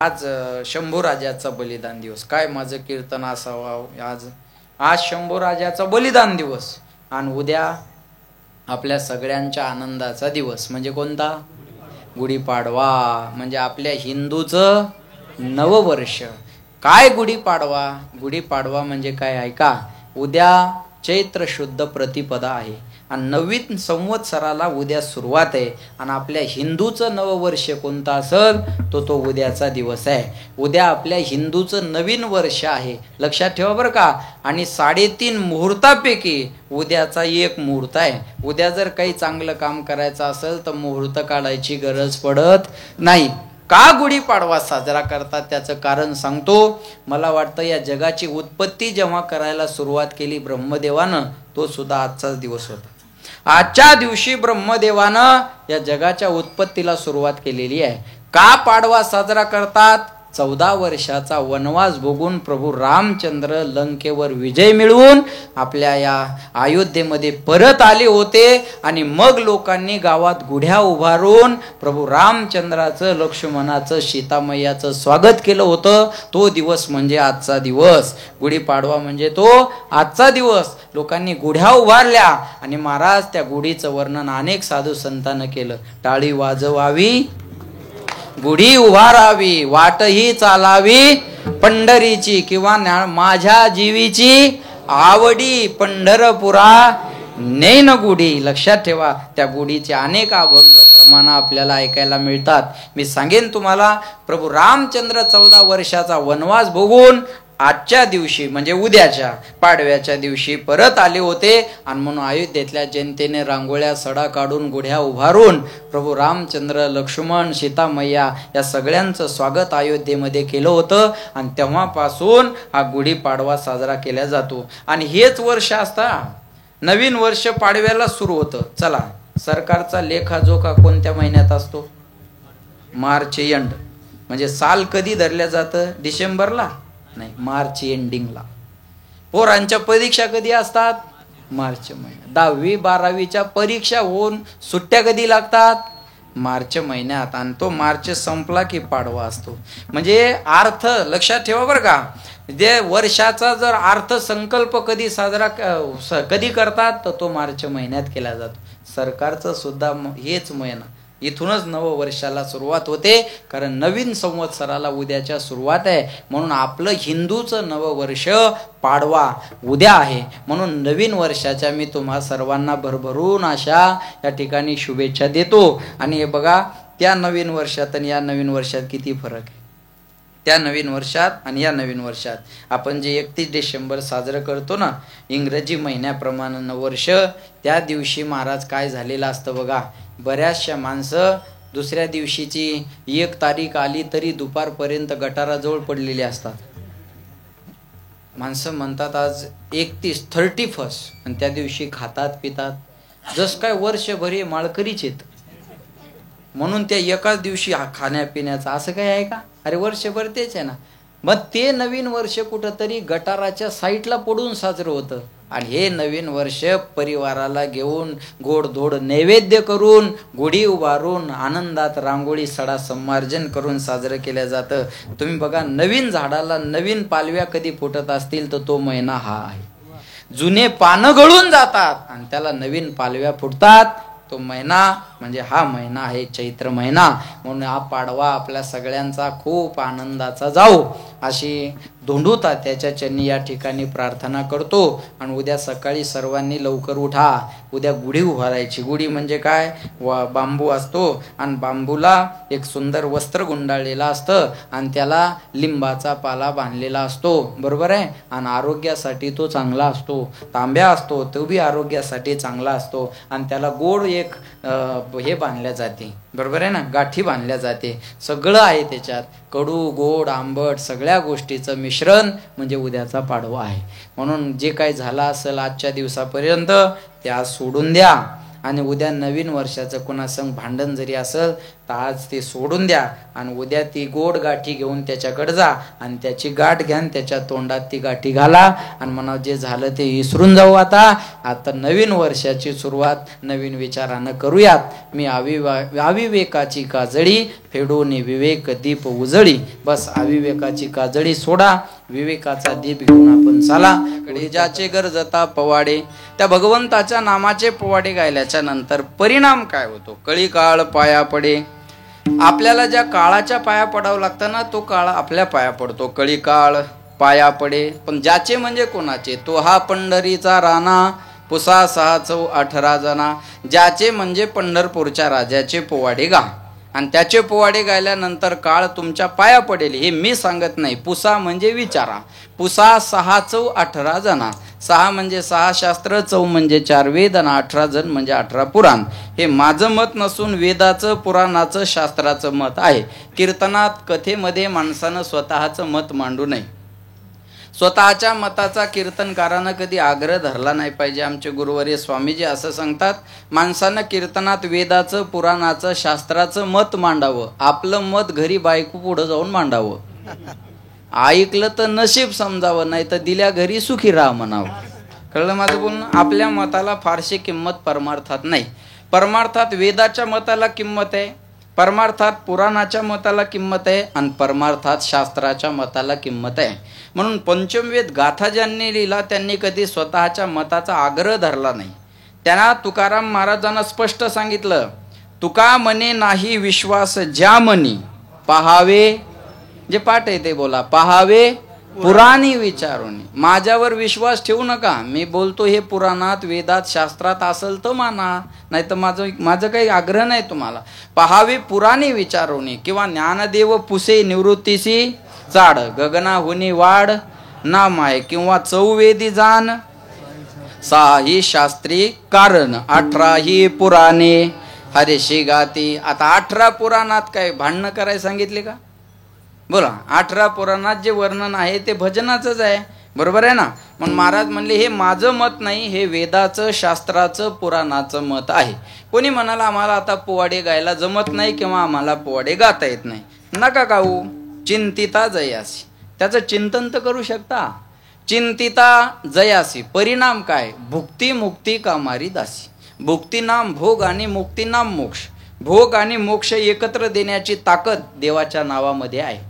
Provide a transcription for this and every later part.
आज शंभू राजाचा बलिदान दिवस. काय माझं कीर्तन असावं आज. आज शंभू राजाचा बलिदान दिवस आणि उद्या आपल्या सगळ्यांच्या आनंदाचा दिवस. म्हणजे कोणता? गुढीपाडवा. म्हणजे आपल्या हिंदूचं नववर्ष. काय गुढीपाडवा? गुढीपाडवा म्हणजे काय ऐका. उद्या चैत्र शुद्ध प्रतिपदा आहे आणि नवीन संवत्सराला उद्या सुरुवात आहे आणि आपल्या हिंदूचं नववर्ष कोणता असेल तो उद्याचा दिवस आहे. उद्या आपल्या हिंदूचं नवीन वर्ष आहे, लक्षात ठेवा बरं का. आणि 3.5 मुहूर्तापैकी उद्याचा एक मुहूर्त आहे. उद्या जर काही चांगलं काम करायचं असेल तर मुहूर्त काढायची गरज पडत नाही. का गुढीपाडवा साजरा करतात त्याचं कारण सांगतो. मला वाटतं या जगाची उत्पत्ती जेव्हा करायला सुरुवात केली ब्रह्मदेवानं, तो सुद्धा आजचाच दिवस होता. आजच्या दिवशी ब्रह्मदेवानं या जगाच्या उत्पत्तीला सुरुवात केलेली आहे. का पाडवा साजरा करतात? 14 वर्षाचा वनवास भोगून प्रभू रामचंद्र लंकेवर विजय मिळवून आपल्या या अयोध्येमध्ये परत आले होते आणि मग लोकांनी गावात गुढ्या उभारून प्रभू रामचंद्राचं, लक्ष्मणाचं, सीतामय्याचं स्वागत केलं होतं. तो दिवस म्हणजे आजचा दिवस. गुढीपाडवा म्हणजे तो आजचा दिवस. लोकांनी गुढ्या उभारल्या आणि महाराज त्या गुढीचं वर्णन अनेक साधू संतांनं केलं. टाळी वाजवावी, गुढी उभारावी, वाटही चालावी पंढरीची, किंवा माझ्या जीवीची आवडी पंढरपुरा नैन गुढी. लक्षात ठेवा, त्या गुढीचे अनेक अभंग प्रमाण आपल्याला ऐकायला मिळतात. मी सांगेन तुम्हाला, प्रभू रामचंद्र 14 वर्षाचा वनवास भोगून आजच्या दिवशी म्हणजे उद्याच्या पाडव्याच्या दिवशी परत आले होते आणि म्हणून अयोध्येतल्या जनतेने रांगोळ्या सडा काढून गुढ्या उभारून प्रभू रामचंद्र, लक्ष्मण, सीतामय्या या सगळ्यांचं स्वागत अयोध्येमध्ये केलं होतं. आणि तेव्हापासून हा गुढीपाडवा साजरा केला जातो. आणि हेच वर्ष असता नवीन वर्ष पाडव्याला सुरू होतं. चला, सरकारचा लेखाजोखा कोणत्या महिन्यात असतो? मार्च एंड. म्हणजे साल कधी धरल्या जातं? डिसेंबरला नाही, मार्च एंडिंगला. पोरांच्या परीक्षा कधी असतात? मार्च महिन्यात. 10वी 12वीच्या परीक्षा होऊन सुट्ट्या कधी लागतात? मार्च महिन्यात. आणि तो मार्च संपला की पाडवा असतो. म्हणजे अर्थ लक्षात ठेवा बरं का. जे वर्षाचा जर अर्थसंकल्प कधी साजरा कधी करतात तर तो मार्च महिन्यात केला जातो. सरकारचं सुद्धा हेच महिना. इथूनच नववर्षाला सुरुवात होते, कारण नवीन संवत्सराला उद्याच्या सुरुवात आहे. म्हणून आपलं हिंदूचं नववर्ष पाडवा उद्या आहे. म्हणून नवीन वर्षाच्या मी तुम्हा सर्वांना भरभरून अशा या ठिकाणी शुभेच्छा देतो. आणि हे बघा, त्या नवीन वर्षात आणि या नवीन वर्षात किती फरक आहे. त्या नवीन वर्षात आणि या नवीन वर्षात आपण जे 31 डिसेंबर साजरं करतो ना, इंग्रजी महिन्याप्रमाणे नववर्ष, त्या दिवशी महाराज काय झालेलं असतं बघा. बऱ्याचशा माणसं दुसऱ्या दिवशीची 1 तारीख आली तरी दुपारपर्यंत गटाराजवळ पडलेली असतात. माणसं म्हणतात आज 31 आणि त्या दिवशी खातात पितात जस काय वर्षभरी माळकरीच येत. म्हणून त्या एकाच दिवशी खाण्यापिण्याचा असं काय आहे का? अरे वर्षभर तेच आहे ना. मग ते नवीन वर्ष कुठंतरी गटाराच्या साईडला पडून साजरं होतं. आणि हे नवीन वर्ष परिवाराला घेऊन गोडधोड नैवेद्य करून गुढी उभारून आनंदात रांगोळी सडा संमार्जन करून साजरं केलं जातं. तुम्ही बघा, नवीन झाडाला नवीन पालव्या कधी फुटत असतील तर तो महिना हा आहे. जुने पानं गळून जातात आणि त्याला नवीन पालव्या फुटतात. तो महिना म्हणजे हा महिना आहे चैत्र महिना. म्हणून हा पाडवा आपल्या सगळ्यांचा खूप आनंदाचा जाऊ अशी धोंडू तात्याच्या चरणी या ठिकाणी प्रार्थना करतो. आणि उद्या सकाळी सर्वांनी लवकर उठा. उद्या गुढी उभारायची. गुढी म्हणजे काय? बांबू असतो आणि बांबूला एक सुंदर वस्त्र गुंडाळलेलं असतं आणि त्याला लिंबाचा पाला बांधलेला असतो, बरोबर आहे. आणि आरोग्यासाठी तो चांगला असतो. तांब्या असतो, तो बी आरोग्यासाठी चांगला असतो. आणि त्याला गोड एक हे बांधल्या जाते, बरोबर आहे ना, गाठी बांधल्या जाते. सगळं आहे त्याच्यात, कडू गोड आंबट सगळ्या गोष्टीचं मिश्रण म्हणजे उद्याचा पाडवा आहे. म्हणून जे काही झालं असेल आजच्या दिवसापर्यंत त्या सोडून द्या. आणि उद्या नवीन वर्षाचं कोणासंग भांडण जरी असेल तर आज ते सोडून द्या आणि उद्या ती गोड गाठी घेऊन त्याच्याकडे जा आणि त्याची गाठ घ्या आणि त्याच्या तोंडात ती गाठी घाला आणि म्हणा जे झालं ते विसरून जाऊ. आता नवीन वर्षाची सुरुवात नवीन विचारानं करूयात. मी अविवेकाची काजळी फेडून विवेक दीप उजळी. बस अविवेकाची काजळी सोडा, विवेकाचा दीप घेऊन आपण चाला. ज्याचे गरजता पवाडे, त्या भगवंताच्या नामाचे पोवाडे गायल्याच्या नंतर परिणाम काय होतो? कळी काळ पाया पडे. आपल्याला ज्या काळाच्या पाया पडावं लागतं ना, तो काळ आपल्या पाया पडतो. कळी काळ पाया पडे. पण ज्याचे म्हणजे कोणाचे? तो हा पंढरीचा राणा, पुसा 6-18 जना. ज्याचे म्हणजे पंढरपूरच्या राजाचे पोवाडे गा आणि त्याचे पोवाडे गायल्यानंतर काळ तुमच्या पाया पडेल. हे मी सांगत नाही. पुसा म्हणजे विचारा. पुसा 6-18 जना. 6 म्हणजे 6 शास्त्र, 4 म्हणजे 4 वेद आणि 18 जण म्हणजे 18 पुराण. हे माझं मत नसून वेदाचं, पुराणाचं, शास्त्राचं मत आहे. कीर्तनात, कथेमध्ये माणसानं स्वतःचं मत मांडू नये. स्वतःच्या मताचा कीर्तनकारानं कधी आग्रह धरला नाही पाहिजे. आमचे गुरुवर्य स्वामीजी असं सांगतात, माणसानं कीर्तनात वेदाचं, पुराणाचं, शास्त्राचं मत मांडावं. आपलं मत घरी बायको पुढं जाऊन मांडावं. ऐकलं तर नशीब समजावं, नाही तर दिल्या घरी सुखी राहा म्हणावं. कळलं माझं बोलणं? आपल्या मताला फारशी किंमत परमार्थात नाही. परमार्थात वेदाच्या मताला किंमत आहे, परमार्थात पुराणाच्या मताला किंमत आहे आणि परमार्थात शास्त्राच्या मताला किंमत आहे. म्हणून पंचमवेद गाथा ज्यांनी लिहिला त्यांनी कधी स्वतःच्या मताचा आग्रह धरला नाही. त्यांना तुकाराम महाराजांना स्पष्ट सांगितलं, तुका म्हणे नाही विश्वास ज्या मनी, पहावे, जे पाठ आहे ते बोला, पहावे पुराणी विचारून. माझ्यावर विश्वास ठेवू नका. मी बोलतो हे पुराणात, वेदात, शास्त्रात असेल तर माना, नाही तर माझं काही आग्रह नाही तुम्हाला. पहावे पुराणी विचारून. किंवा ज्ञानदेव पुसे निवृत्तीसी चाड, गगना हुनी वाढ ना माय. किंवा चौवेदी जाण 6 शास्त्री कारण, 18 पुराणे हरेशी गाती. आता 18 पुराणात काय भांडणं करायला सांगितले का? बोला. 18 पुराणात जे वर्णन आहे ते भजनाचंच आहे, बरोबर आहे ना? म्हणून महाराज म्हणले हे माझं मत नाही, हे वेदाचं, शास्त्राचं, पुराणाचं मत आहे. कोणी म्हणाला आम्हाला आता पोवाडे गायला जमत नाही किंवा आम्हाला पोवाडे गाता येत नाही, नका गाऊ. चिंतिता जयासी, त्याचं चिंतन तर करू शकता. चिंतिता जयासी, परिणाम काय? भुक्ती मुक्ती कामारी दासी. भुक्ती नाम भोग आणि मुक्ती नाम मोक्ष. भोग आणि मोक्ष एकत्र देण्याची ताकद देवाच्या नावामध्ये आहे.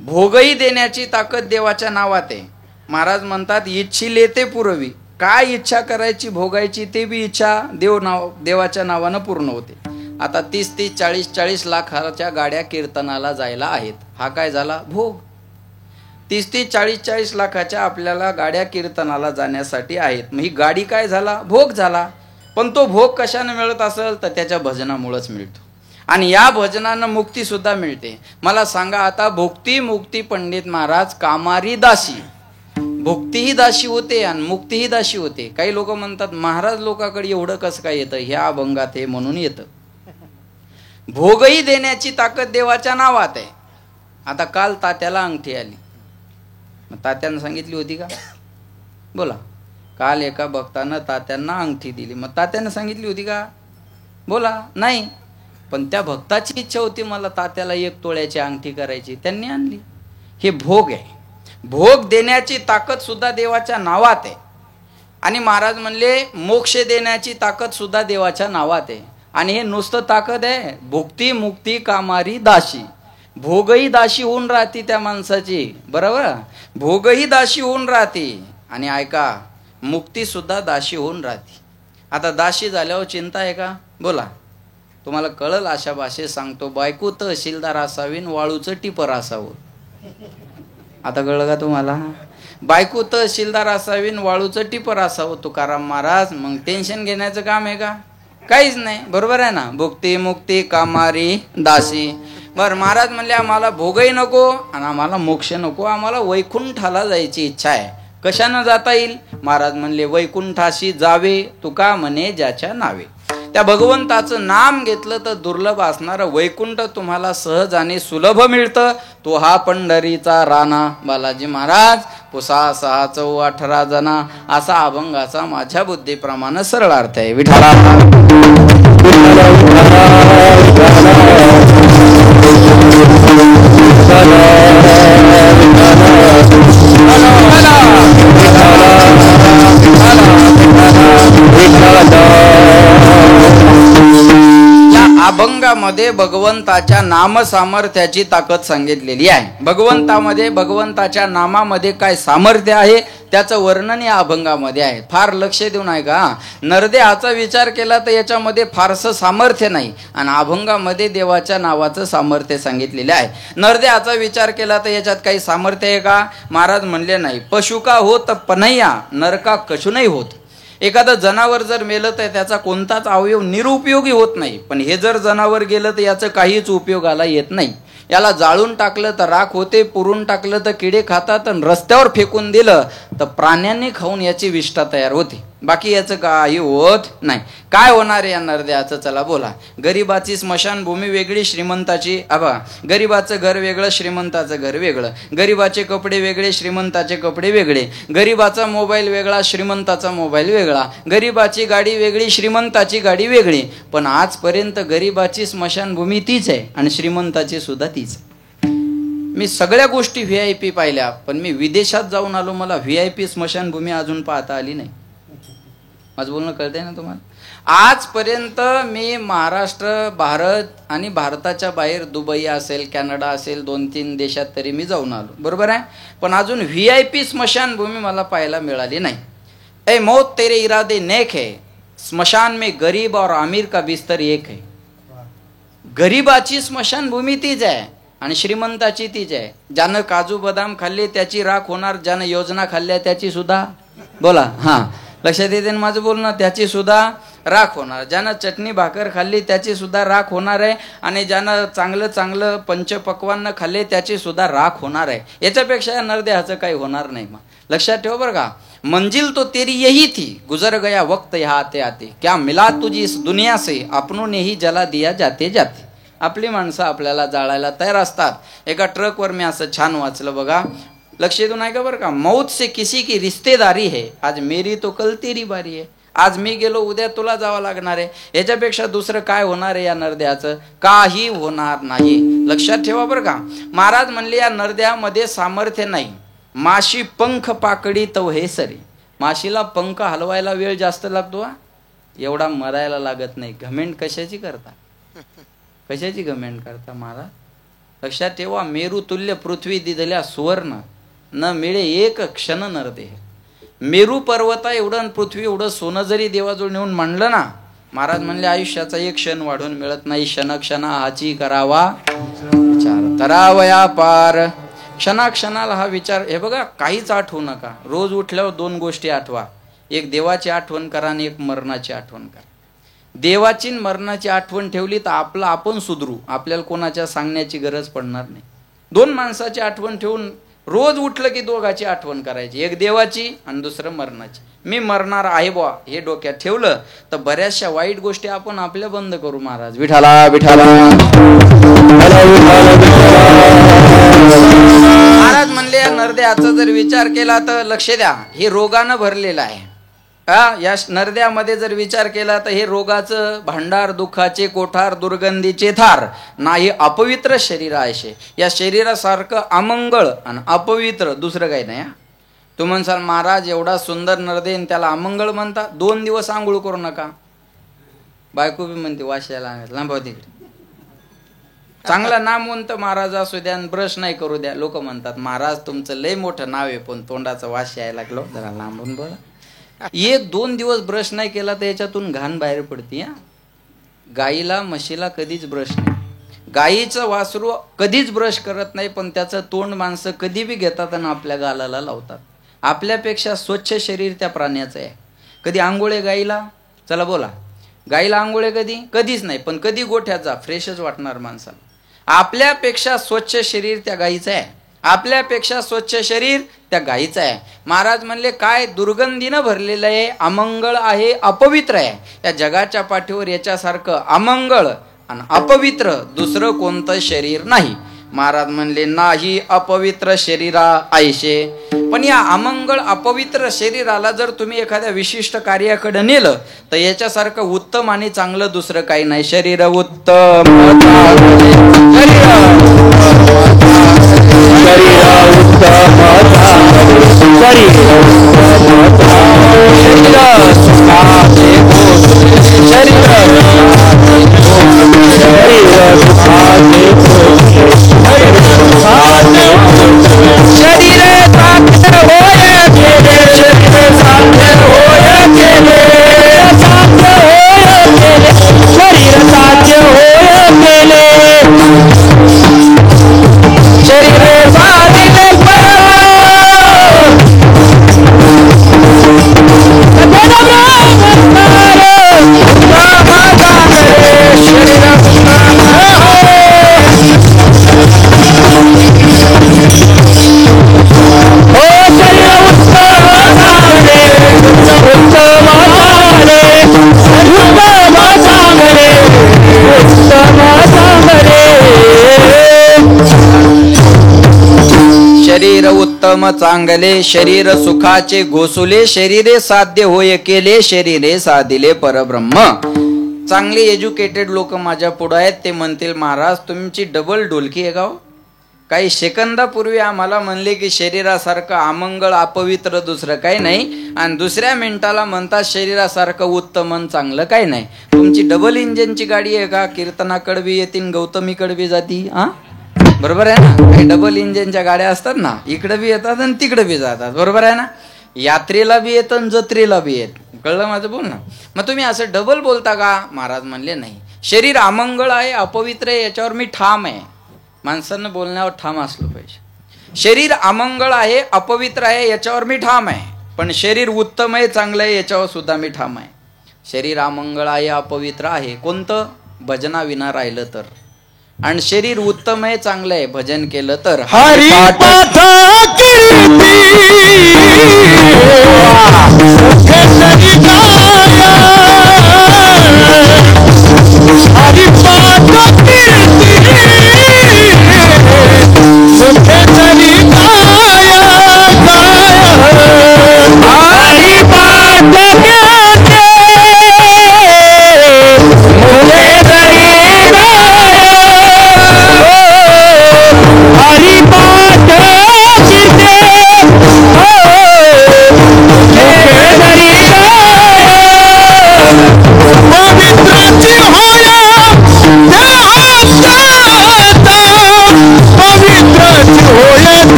भोगही देण्याची ताकद देवाच्या नावात आहे. महाराज म्हणतात इच्छिले ते पुरवी. काय इच्छा करायची भोगायची ते बी इच्छा देवाच्या नावानं पूर्ण होते. आता 30-30, 40-40 लाखाच्या गाड्या कीर्तनाला जायला आहेत. हा काय झाला? भोग. 30-30, 40-40 लाखाच्या आपल्याला गाड्या कीर्तनाला जाण्यासाठी आहेत. मग ही गाडी काय झाला? भोग झाला. पण तो भोग कशाने मिळत असेल तर त्याच्या भजनामुळेच मिळतो. आणि या भजनानं मुक्ती सुद्धा मिळते. मला सांगा आता, भुक्ती मुक्ती पंडित महाराज कामारी दासी. भुक्तीही दाशी होते आणि मुक्तीही दाशी होते. काही लोक म्हणतात महाराज लोकांकडे एवढं कसं काय येतं? ह्या अभंगात हे म्हणून येतं. भोगही देण्याची ताकद देवाच्या नावात आहे. आता काल तात्याला अंगठी आली, मग तात्यानं सांगितली होती का? बोला. काल एका भक्तानं तात्यांना अंगठी दिली, मग तात्यानं सांगितली होती का? बोला. नाही. पण त्या भक्ताची इच्छा होती मला तात्याला 1 तोळ्याची अंगठी करायची, त्यांनी आणली. हे भोग आहे. भोग देण्याची ताकद सुद्धा देवाच्या नावात आहे. आणि महाराज म्हणले मोक्ष देण्याची ताकद सुद्धा देवाच्या नावात आहे. आणि हे नुसतं ताकद आहे. भुक्ती मुक्ती कामारी दाशी. भोगही दाशी होऊन राहते त्या माणसाची, बरोबर? भोगही दाशी होऊन राहते आणि ऐका, मुक्ती सुद्धा दाशी होऊन राहते. आता दाशी झाल्यावर चिंता आहे का? बोला. तुम्हाला कळल अशा भाषेत सांगतो. बायको तहसीलदार असावी, वाळूचं टिपर असावं. आता कळलं का तुम्हाला? बायको तहसीलदार असावी, वाळूचं टिपर असावं तुकाराम महाराज. मग टेन्शन घेण्याचं काम आहे का? काहीच नाही, बरोबर आहे ना? भुक्ती मुक्ती कामारी दासी. बर, महाराज म्हणले आम्हाला भोगही नको आणि आम्हाला मोक्ष नको, आम्हाला वैकुंठाला जायची इच्छा आहे. कशानं जाता येईल? महाराज म्हणले वैकुंठाशी जावे तुका म्हणे ज्याच्या नावे. त्या भगवंताचं नाम घेतलं तर दुर्लभ असणारं वैकुंठ तुम्हाला सहज आणि सुलभ मिळतं. तो हा पंढरीचा राणा. बालाजी महाराज पुसा 6 चौ 18 जना असा अभंगाचा माझ्या बुद्धीप्रमाणे सरळ अर्थ आहे. विठ्ठला अभंगामध्ये भगवंताच्या नाम सामर्थ्याची ताकद सांगितलेली आहे. भगवंतामध्ये, भगवंताच्या नामामध्ये काय सामर्थ्य आहे त्याचं वर्णन या अभंगामध्ये आहे. फार लक्ष देऊन आहे का. नरदेहाचा विचार केला तर याच्यामध्ये फारसं सामर्थ्य नाही आणि अभंगामध्ये देवाच्या नावाचं सामर्थ्य सांगितलेलं आहे. नरदेहाचा विचार केला तर याच्यात काही सामर्थ्य आहे का. महाराज म्हणले नाही. पशु का होत पनैया नरका कशु नाही होत. एखादं जनावर जर मेलं तर त्याचा कोणताच अवयव निरुपयोगी होत नाही, पण हे जर जनावर गेलं तर याचं काहीच उपयोगाला येत नाही. याला जाळून टाकलं तर राख होते, पुरून टाकलं तर किडे खातात आणि रस्त्यावर फेकून दिलं तर प्राण्यांनी खाऊन याची विष्ठा तयार होते. बाकी याचं काही होत नाही. काय होणार आहे या नरदेहाचं चला बोला. गरिबाची स्मशानभूमी वेगळी, श्रीमंताची गरिबाचं घर वेगळं, श्रीमंताचं घर वेगळं. गरिबाचे कपडे वेगळे, श्रीमंताचे कपडे वेगळे. गरिबाचा मोबाईल वेगळा, श्रीमंताचा मोबाईल वेगळा. गरिबाची गाडी वेगळी, श्रीमंताची गाडी वेगळी. पण आजपर्यंत गरिबाची स्मशानभूमी तीच आहे आणि श्रीमंताची सुद्धा तीच. मी सगळ्या गोष्टी VIP पाहिल्या, पण मी विदेशात जाऊन आलो, मला VIP स्मशानभूमी अजून पाहता आली नाही. माझं बोलणं कळतंय ना तुम्हाला. आजपर्यंत मी महाराष्ट्र, भारत आणि भारताच्या बाहेर दुबई असेल, कॅनडा असेल, 2-3 देशात तरी मी जाऊन आलो, बरोबर आहे. पण अजून VIP स्मशानभूमी मला पाहायला मिळाली नाही. ए मौत तेरे इरादे नेक है, स्मशान में गरीब और अमीर का बिस्तर एक है. गरीबाची स्मशानभूमी तीच आहे आणि श्रीमंताची तीच आहे. ज्यानं काजू बदाम खाल्ले त्याची राख होणार, ज्यानं योजना खाल्ल्या त्याची सुद्धा बोला लक्षात येते ना माझं बोलणं, त्याची सुद्धा राख होणार. ज्यानं चटणी भाकर खाल्ली त्याची सुद्धा राख होणार आहे आणि ज्यानं चांगलं चांगलं पंचपक्वान्न खाल्ले त्याची सुद्धा राख होणार आहे. याच्यापेक्षा या नरदेहाचं काही होणार नाही. मग लक्षात ठेव बरं का. मंजिल तो तेरी यही थी, गुजर गया वक्त यहाँ आते आते, क्या मिला तुझी इस दुनिया से, अपनों ने ही जला दिया जाते जाते. आपली माणसं आपल्याला जाळायला तयार असतात. एका ट्रकवर मी असं छान वाचलं बघा, लक्ष देऊ नाही का बरं का. मौत से किसी की रिश्तेदारी है, आज मेरी तो कल तेरी बारी है. आज मी गेलो, उद्या तुला जावं लागणार आहे. याच्यापेक्षा दुसरं काय होणार आहे या नरदेहाचं. काही होणार नाही. लक्षात ठेवा बरं का. महाराज म्हणले या नरदेहामध्ये सामर्थ्य नाही. माशी पंख पाकडी तव हे सरी. माशीला पंख हलवायला वेळ जास्त लागतो, एवढा मरायला लागत नाही. घमेंड कशाची करता, कशाची घमेंड करता महाराज. लक्षात ठेवा. मेरू तुल्य पृथ्वी दिधल्या सुवर्ण, न मिळे एक क्षण नरदेह. मेरू पर्वता एवढं आणि पृथ्वी एवढं सोनं जरी देवाजवळ नेऊन मांडलं ना, महाराज म्हणले आयुष्याचा एक क्षण वाढून मिळत नाही. क्षणक्षणा हाची करावा विचार, तरावया पार. क्षणाक्षणाला हा विचार. हे बघा, काहीच आठवू नका. रोज उठल्यावर 2 गोष्टी आठवा. एक देवाची आठवण करा आणि एक मरणाची आठवण करा. देवाची मरणाची आठवण ठेवली तर आपलं आपण सुधरू. आपल्याला कोणाच्या सांगण्याची गरज पडणार नाही. 2 माणसाची आठवण ठेवून रोज उठलं की दोघाची आठवण करायची. एक देवाची आणि दुसरं मरणाची. मी मरणार आहे बुवा हे डोक्यात ठेवलं तर बऱ्याचशा वाईट गोष्टी आपण आपल्या बंद करू. महाराज विठाला विठाला. महाराज म्हणले या नरदेहाचा जर विचार केला तर लक्ष द्या, हे रोगानं भरलेलं आहे. या नरदेहामध्ये जर विचार केला तर हे रोगाचं भांडार, दुःखाचे कोठार, दुर्गंधीचे थार. नाही अपवित्र शरीर आहे. या शरीरासारखं अमंगळ आणि अपवित्र दुसरं काही नाही. तू म्हणसाल महाराज एवढा सुंदर नरदेह त्याला अमंगळ म्हणता. 2 दिवस आंघोळ करू नका. बायको बी म्हणते वाशायला लांबव तिकडे. चांगला नामवंत महाराज असू द्या, ब्रश नाही करू द्या. लोक म्हणतात महाराज तुमचं लय मोठं नाव आहे पण तोंडाचा वास यायला लागलो, जरा लांबून बोला. 1-2 दिवस ब्रश नाही केला तर याच्यातून घाण बाहेर पडते. गाईला म्हशीला कधीच ब्रश नाही. गाईचं वासरू कधीच ब्रश करत नाही, पण त्याचं तोंड माणसं कधी बी घेतात आणि आपल्या गालाला लावतात. आपल्यापेक्षा स्वच्छ शरीर त्या प्राण्याचं आहे. कधी आंघोळे गाईला, चला बोला, गाईला आंघोळे कधी, कधीच नाही. पण कधी गोठ्याचा फ्रेशच वाटणार माणसाला. आपल्यापेक्षा स्वच्छ शरीर त्या गाईचं आहे. आपल्यापेक्षा स्वच्छ शरीर त्या गाईचं आहे. महाराज म्हणले काय दुर्गंधीनं भरलेलं आहे, अमंगळ आहे, अपवित्र आहे. या जगाच्या पाठीवर याच्यासारखं अमंगळ आणि अपवित्र दुसरं कोणतं शरीर नाही. महाराज म्हणले नाही अपवित्र शरीरा आयशे. पण या अमंगळ अपवित्र शरीराला जर तुम्ही एखाद्या विशिष्ट कार्याकडे नेलं तर याच्यासारखं उत्तम आणि चांगलं दुसरं काही नाही. शरीर उत्तम शरीर उत्तम चांगले शरीर सुखाचे घोसुले शरीरे साध्य होय केले शरीरे साधिले परब्रह्म. चांगले एज्युकेटेड लोक माझ्या पुढे आहेत. ते म्हणतील महाराज तुमची डबल ढोलकी आहे गाव. काही सेकंदापूर्वी आम्हाला म्हणले की शरीरासारखं अमंगळ अपवित्र दुसरं काही नाही आणि दुसऱ्या मिनिटाला म्हणतात शरीरासारखं उत्तम चांगलं काही नाही. तुमची डबल इंजिनची गाडी आहे का? कीर्तनाकडे बी येतील गौतमीकडे बी जाती. बरोबर आहे ना. काही डबल इंजिनच्या गाड्या असतात ना, इकडे बी येतात आणि तिकडे बी जातात. बरोबर आहे ना. यात्रेला बी येत आणि जत्रेला बी येत. कळलं माझं बोल ना. मग तुम्ही असं डबल बोलता का? महाराज म्हणले नाही. शरीर अमंगळ आहे अपवित्र आहे याच्यावर मी ठाम आहे. माणसानं बोलण्यावर ठाम असलं पाहिजे. शरीर अमंगळ आहे अपवित्र आहे याच्यावर मी ठाम आहे. पण शरीर उत्तम आहे चांगलं आहे याच्यावर सुद्धा मी ठाम आहे. शरीर अमंगळ आहे अपवित्र आहे कोणतं? भजना विना राहिलं तर. आणि शरीर उत्तम आहे चांगलं आहे भजन केलं तर. हरी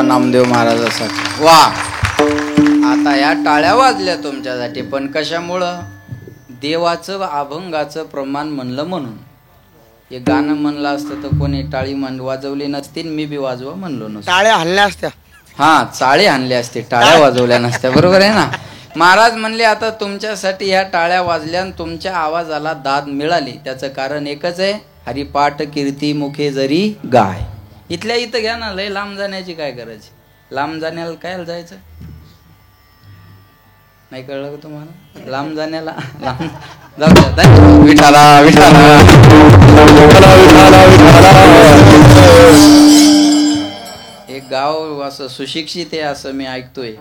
नामदेव महाराजासाठी. वा. आता या टाळ्या वाजल्या तुमच्यासाठी. पण कशामुळं? देवाचं अभंगाचं प्रमाण म्हणलं म्हणून. हे गाणं म्हणलं असतं तर कोणी टाळी वाजवली नसती मी बी वाजवा म्हणलो नसतो. टाळ्या हाणल्या असत्या. हा चाळे आणले असते टाळ्या वाजवल्या नसत्या. बरोबर आहे ना. महाराज म्हणले आता तुमच्यासाठी ह्या टाळ्या वाजल्या आणि तुमच्या आवाजाला दाद मिळाली. त्याचं कारण एकच आहे. हरिपाठ कीर्ती मुखे जरी गाय. इथल्या इथं घ्या ना. लय लांब जाण्याची काय गरज? लांब जाण्याला काय जायचं? नाही कळलं का तुम्हाला? लांब जाण्याला लांब जाऊ द्या. विठाला विठाला एक गाव असं सुशिक्षित आहे असं मी ऐकतोय.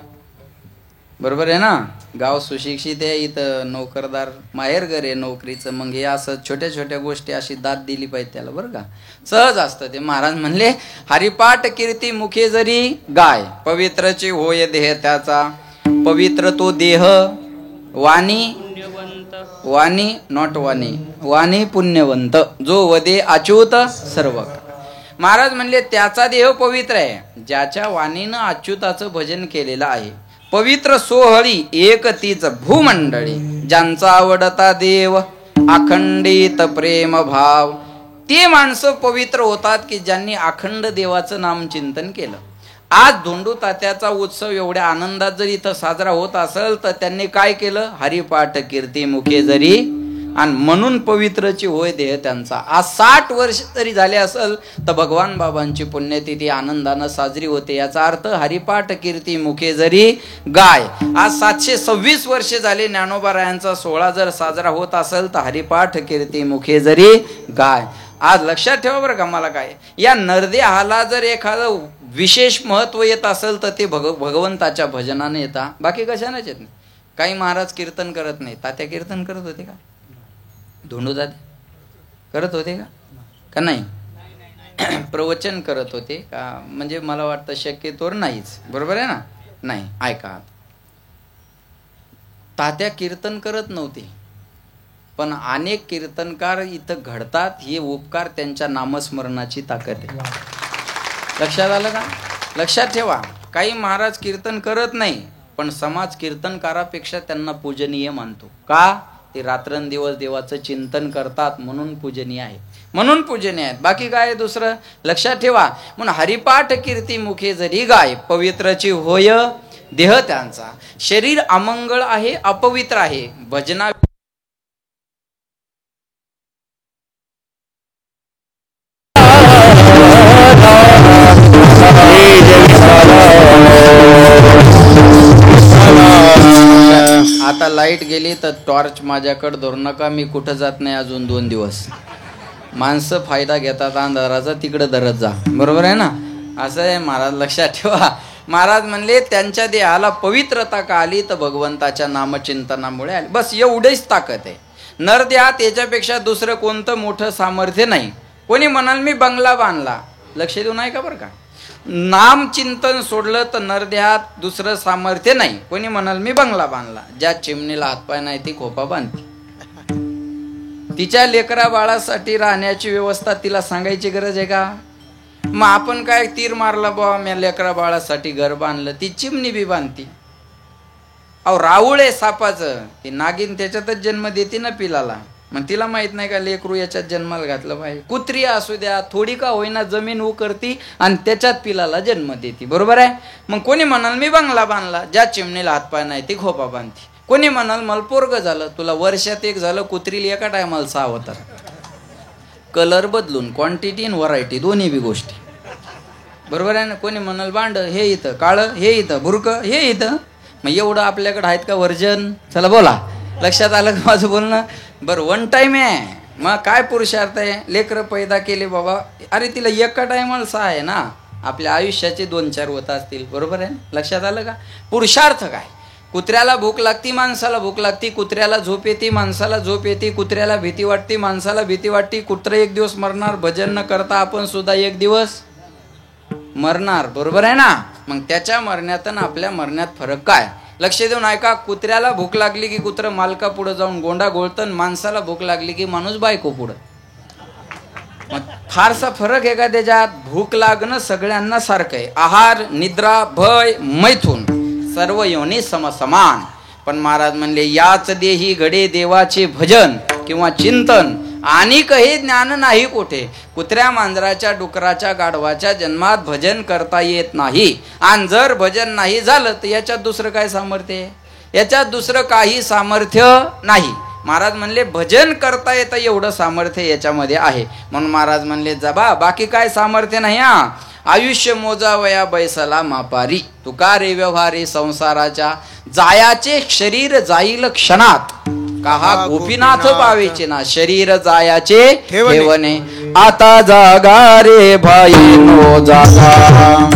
बरोबर आहे ना. गाव सुशिक्षित आहे, इथं नोकरदार माहेरघर आहे नोकरीचं. मग हे असं छोट्या छोट्या गोष्टी अशी दाद दिली पाहिजे त्याला, बरं का. सहज असतं ते. महाराज म्हणले हरिपाठ कीर्ती मुखे जरी गाय, पवित्रची होय देह त्याचा, पवित्र तो देह, वाणी वाणी नॉट वाणी, वाणी पुण्यवंत, जो वदे अच्युत सर्व. महाराज म्हणले त्याचा देह पवित्र आहे, ज्याच्या वाणीनं अच्युताचं भजन केलेलं आहे. पवित्र सोहळी एक तीच भूमंडळी, ज्यांचा आवडता देव अखंडित प्रेम भाव. ते माणसं पवित्र होतात की ज्यांनी अखंड देवाचं नाम चिंतन केलं. आज धोंडू तात्याचा उत्सव एवढ्या आनंदात जर इथं साजरा होत असेल तर त्यांनी काय केलं, हरिपाठ कीर्ती मुखे जरी, आणि म्हणून पवित्रची होय देह त्यांचा. आज 60 वर्ष जरी झाले असेल तर भगवान बाबांची पुण्यतिथी आनंदानं साजरी होते. याचा अर्थ हरिपाठ कीर्ती मुखे जरी गाय. आज 726 वर्षे झाले ज्ञानोबारायांचा सोहळा जर साजरा होत असेल तर हरिपाठ कीर्ती मुखे जरी गाय. आज लक्षात ठेवा बरं का. मला काय या नरदेहाला जर एखादं विशेष महत्व येत असेल तर ते भगवंताच्या भजनाने येता, बाकी कशानेच येत नाही. काही महाराज कीर्तन करत नाही. तात्या कीर्तन करत होते का? धोंडू दादा करत होते का नाही? प्रवचन करत होते का? म्हणजे मला वाटतं शक्यतोवर नाहीच. बरोबर आहे ना. नाही. ऐका, तात्या कीर्तन करत नव्हते, पण अनेक कीर्तनकार इथं घडतात. हे उपकार त्यांच्या नामस्मरणाची ताकद आहे. लक्षात आलं का? लक्षात ठेवा. काही महाराज कीर्तन करत नाही, पण समाज कीर्तनकारापेक्षा त्यांना पूजनीय मानतो. का? ते रात्रंदिवस देवाचं चिंतन करतात म्हणून पूजनीय आहे, म्हणून पूजनीय आहेत. बाकी काय दुसरं? लक्षात ठेवा. म्हणून हरिपाठ कीर्ती मुखे जरी गाय, पवित्रची होय देह त्यांचा. शरीर अमंगळ आहे, अपवित्र आहे. भजना आता लाईट गेली तर टॉर्च माझ्याकडे धरू नका. मी कुठं जात नाही अजून 2 दिवस. माणसं फायदा घेतात अंधाराचा, तिकडे धरत जा. बरोबर आहे ना. असं आहे महाराज. लक्षात ठेवा. महाराज म्हणले त्यांच्या देहाला पवित्रता का आली तर भगवंताच्या नामचिंतनामुळे आली. बस एवढीच ताकद आहे. नरदेहात याच्यापेक्षा दुसरं कोणतं मोठं सामर्थ्य नाही. कोणी म्हणाल मी बंगला बांधला, लक्ष देऊ नाही का बरं का. नाम चिंतन सोडलं तर नरदेहात दुसरं सामर्थ्य नाही. कोणी म्हणाल मी बंगला बांधला, ज्या चिमणीला हातपाय नाही ती खोपा बांधते. तिच्या लेकरा बाळासाठी राहण्याची व्यवस्था तिला सांगायची गरज आहे का? मग आपण काय तीर मारला बाबा मी लेकरा बाळासाठी घर बांधलं, ती चिमणी बी बांधती. अहो राऊळ आहे सापाचं, ती नागिन त्याच्यातच जन्म देते ना पिलाला. मग तिला माहित नाही का लेकरू याच्यात जन्माला घातलं पाहिजे. कुत्री असू द्या, थोडी का होईना जमीन उकरती आणि त्याच्यात पिलाला जन्म देते. बरोबर आहे. मग कोणी म्हणाल मी बंगला बांधला, ज्या चिमणीला हातपाय नाही ती खोपा बांधते. कोणी म्हणाल मला पोरग झालं, तुला वर्षात 1 झालं. कुत्रीला एका टायमाला 6 होतात. कलर बदलून, क्वांटिटी आणि व्हरायटी दोन्ही बी गोष्टी. बरोबर आहे ना. कोणी म्हणाल बांड हे इथं, काळं हे इथं, बुरक हे इथं. मग एवढं आपल्याकडे आहेत का वर्जन? चला बोला. लक्षात आलं का माझं बोलणं? बरं 1 टाइम आहे. मग काय पुरुषार्थ आहे? लेकरं पैदा केले बाबा, अरे तिला एका टायमाला 6 आहे ना. आपल्या आयुष्याचे 2-4 होत असतील. बरोबर आहे. लक्षात आलं का? पुरुषार्थ काय? कुत्र्याला भूक लागती, माणसाला भूक लागती. कुत्र्याला झोप येते, माणसाला झोप येते. कुत्र्याला भीती वाटते, माणसाला भीती वाटते. कुत्रं 1 दिवस मरणार, भजन न करता आपण सुद्धा 1 दिवस मरणार. बरोबर आहे ना. मग त्याच्या मरण्यात आणि आपल्या मरण्यात फरक काय? लक्ष देऊन ऐका. कुत्र्याला भूक लागली की कुत्रं मालका पुढे जाऊन गोंडा गोळतं, माणसाला भूक लागली की माणूस बायको पुढं. मग फारसा फरक आहे का त्याच्यात? भूक लागणं सगळ्यांना सारखं आहे. आहार, निद्रा, भय, मैथून सर्व योनी समसमान. पण महाराज म्हणले याच देही घडे देवाचे भजन किंवा चिंतन, आणि काही ज्ञान नाही कोठे. कुत्र्या, मांजराच्या, डुकराच्या, गाढवाच्या जन्मात भजन करता येत नाही. आणि जर भजन नाही झालं तर याच्यात दुसरं काय सामर्थ्य? याच्यात दुसरं काही सामर्थ्य नाही. महाराज म्हणले भजन करता येतं एवढं सामर्थ्य याच्यामध्ये आहे. म्हणून महाराज म्हणले जबा बाकी काय सामर्थ्य नाही. आयुष्य मोजावया बैसला मापारी, तुका रे व्यवहारी संसाराच्या, जायाचे शरीर जाईल क्षणात, काहा गोपीनाथ पावेचे ना, शरीर जायाचे ठेवणे. आता जागा रे भाई नो जागा,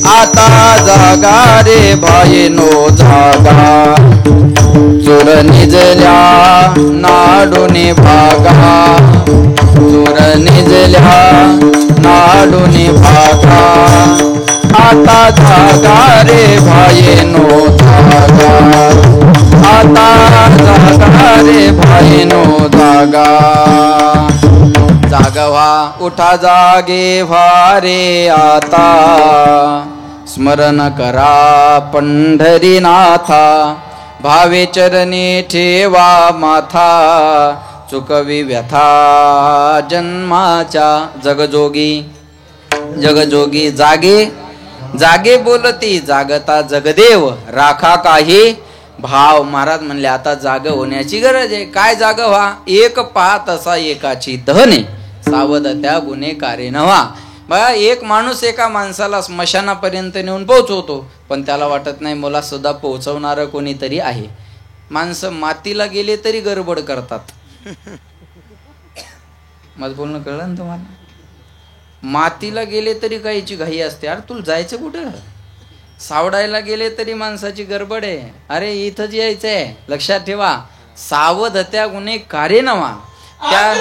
आता जागा रे भाईनो जागा, चोर निजल्या नाडूने भागा, चोर निजल्या नाडूने भागा, आता जागा रे भाईनो जागा, आता जागा रे भाईनो जागा. जागवा उठा जागे भारे आता, स्मरण करा पंढरीनाथा, भावे चरणी ठेवा माथा, चुकवी व्यथा जन्माच्या. जगजोगी जगजोगी जागे जागे बोलती, जागता जगदेव राखा काही भाव. महाराज म्हणले आता जाग होण्याची गरज आहे. काय जाग व्हा? एक पाहत असा एकाची दहने, सावध त्या गुन्हेगारी नव्हा. बघा, एक माणूस एका माणसाला स्मशानापर्यंत नेऊन पोहोचवतो, पण त्याला वाटत नाही मला सुद्धा पोहोचवणार कोणीतरी आहे. माणसं मातीला गेले तरी गडबड करतात. माझं बोलणं कळलं ना तुम्हाला? मातीला गेले तरी काहीची घाई असते. अरे तुला जायचं कुठं? सावडायला गेले तरी माणसाची गडबड आहे. अरे इथंच यायचंय, लक्षात ठेवा. सावध त्या गुन्हेगारी नव्हा. त्या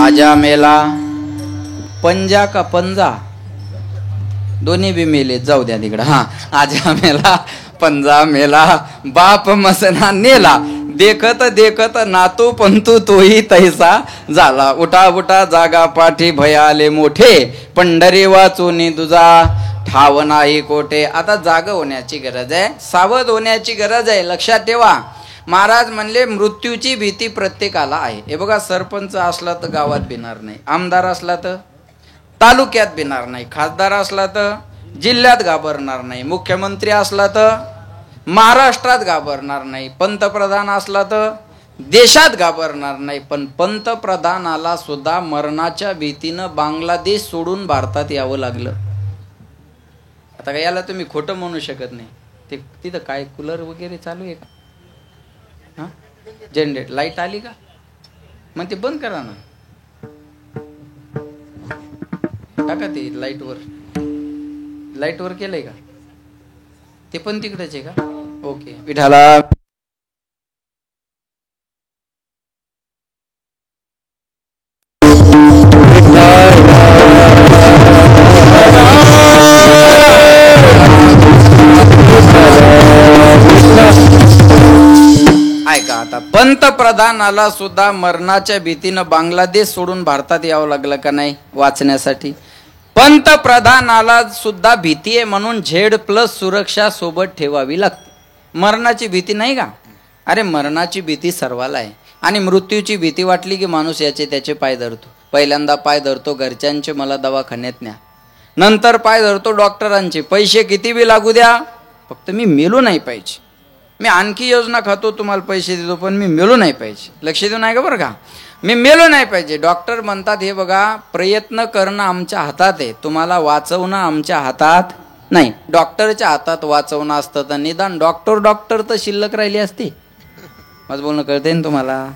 आजा मेला पंजा का पंजा, दोन्ही बी मेले, जाऊ द्या तिकडं. हा, आजा मेला पंजा मेला, बाप मसना नेला, देखत देखत नातू पंतू तोही तैसा झाला. उठा उठा जागा पाठी भयाले मोठे, पंढरी वाचूनी तुझा ठाव नाही कोठे. आता जाग होण्याची गरज आहे, सावध होण्याची गरज आहे. लक्षात ठेवा. महाराज म्हणले मृत्यूची भीती प्रत्येकाला आहे. हे बघा, सरपंच असला तर गावात भिणार नाही, आमदार असला तर तालुक्यात भिणार नाही, खासदार असला तर जिल्ह्यात घाबरणार नाही, मुख्यमंत्री असला तर महाराष्ट्रात घाबरणार नाही, पंतप्रधान असला तर देशात घाबरणार नाही. पण पंतप्रधानाला सुद्धा मरणाच्या भीतीनं बांगलादेश सोडून भारतात यावं लागलं. आता काय याला तुम्ही खोटं म्हणू शकत नाही. ते तिथं काय कूलर वगैरे चालू आहे का? हा, जनरेटर लाईट आली का? मग ते बंद करा ना, टाका ते लाईटवर केलंय का? ते पण तिकडेच आहे का? ओके. विठाला ऐका, आता पंतप्रधानाला सुद्धा मरणाच्या भीतीनं बांगलादेश सोडून भारतात यावं लागलं का नाही वाचण्यासाठी? पंतप्रधानाला सुद्धा भीती आहे म्हणून Z+ सुरक्षा सोबत ठेवावी लागते. मरणाची भीती नाही का? अरे मरणाची भीती सर्वाला आहे. आणि मृत्यूची भीती वाटली की माणूस याचे त्याचे पाय धरतो. पहिल्यांदा पाय धरतो घरच्यांचे, मला दवाखान्यात न्या. नंतर पाय धरतो डॉक्टरांचे, पैसे किती बी लागू द्या, फक्त मी मेलो नाही पाहिजे. मी आणखी योजना खातो, तुम्हाला पैसे देतो, पण मी मेलो नाही पाहिजे. लक्ष देऊ नाही का बरं का? मी मेलो नाही पाहिजे. डॉक्टर म्हणतात हे बघा, प्रयत्न करणं आमच्या हातात आहे, तुम्हाला वाचवणं आमच्या हातात नाही. डॉक्टरच्या हातात वाचवणं असतं तर निदान डॉक्टर तर शिल्लक राहिली असते. माझं बोलणं कळते ना तुम्हाला?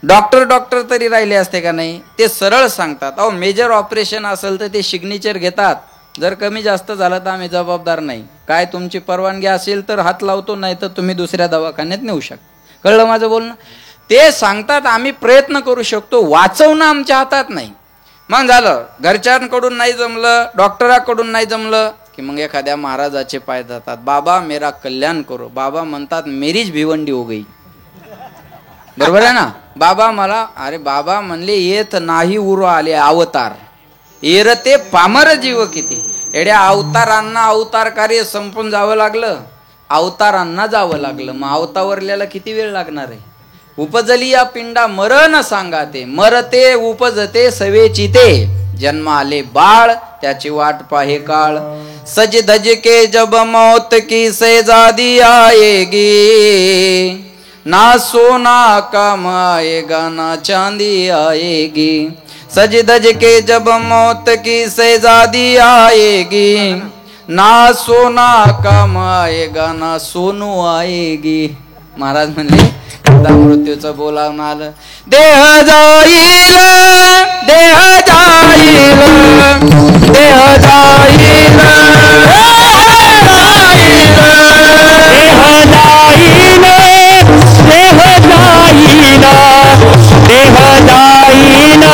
डॉक्टर तरी राहिले असते का नाही? ते सरळ सांगतात. अहो मेजर ऑपरेशन असेल तर ते सिग्नेचर घेतात. जर कमी जास्त झालं तर आम्ही जबाबदार नाही. काय तुमची परवानगी असेल तर हात लावतो, नाही तर तुम्ही दुसऱ्या दवाखान्यात नेऊ शकता. कळलं माझं बोलणं? ते सांगतात आम्ही प्रयत्न करू शकतो, वाचवणं आमच्या हातात नाही. मग झालं, घरच्यांकडून नाही जमलं, डॉक्टराकडून नाही जमलं की मग एखाद्या महाराजाचे पाय जातात. बाबा मेरा कल्याण करो. बाबा म्हणतात मेरीच भिवंडी हो गई. बरोबर आहे ना? बाबा मला, अरे बाबा म्हणले येत नाही उरो आले अवतार, एरते पामर जीव किती. एड्या अवतारांना अवतार कार्य संपून जावं लागलं. अवतारांना जावं लागलं. मग अवतावरल्याला किती वेळ लागणार आहे? उपजली या पिंडा मरण सांगा ते, मरते उपजते सवेची ते, जन्म आले बाळ त्याची वाट पाहे काळ, सज धज के जब मौत की सैजादी आएगी, ना सोना काम आएगा ना चांदी आएगी, सज धज के जब मौत की सैजादी आएगी, ना सोना काम आएगा ना सोनू आएगी. महाराज म्हणले मृत्यूचं बोलावून आलं. देह जाईल देह जाईल देह जाईल देह जाईल देह जाईल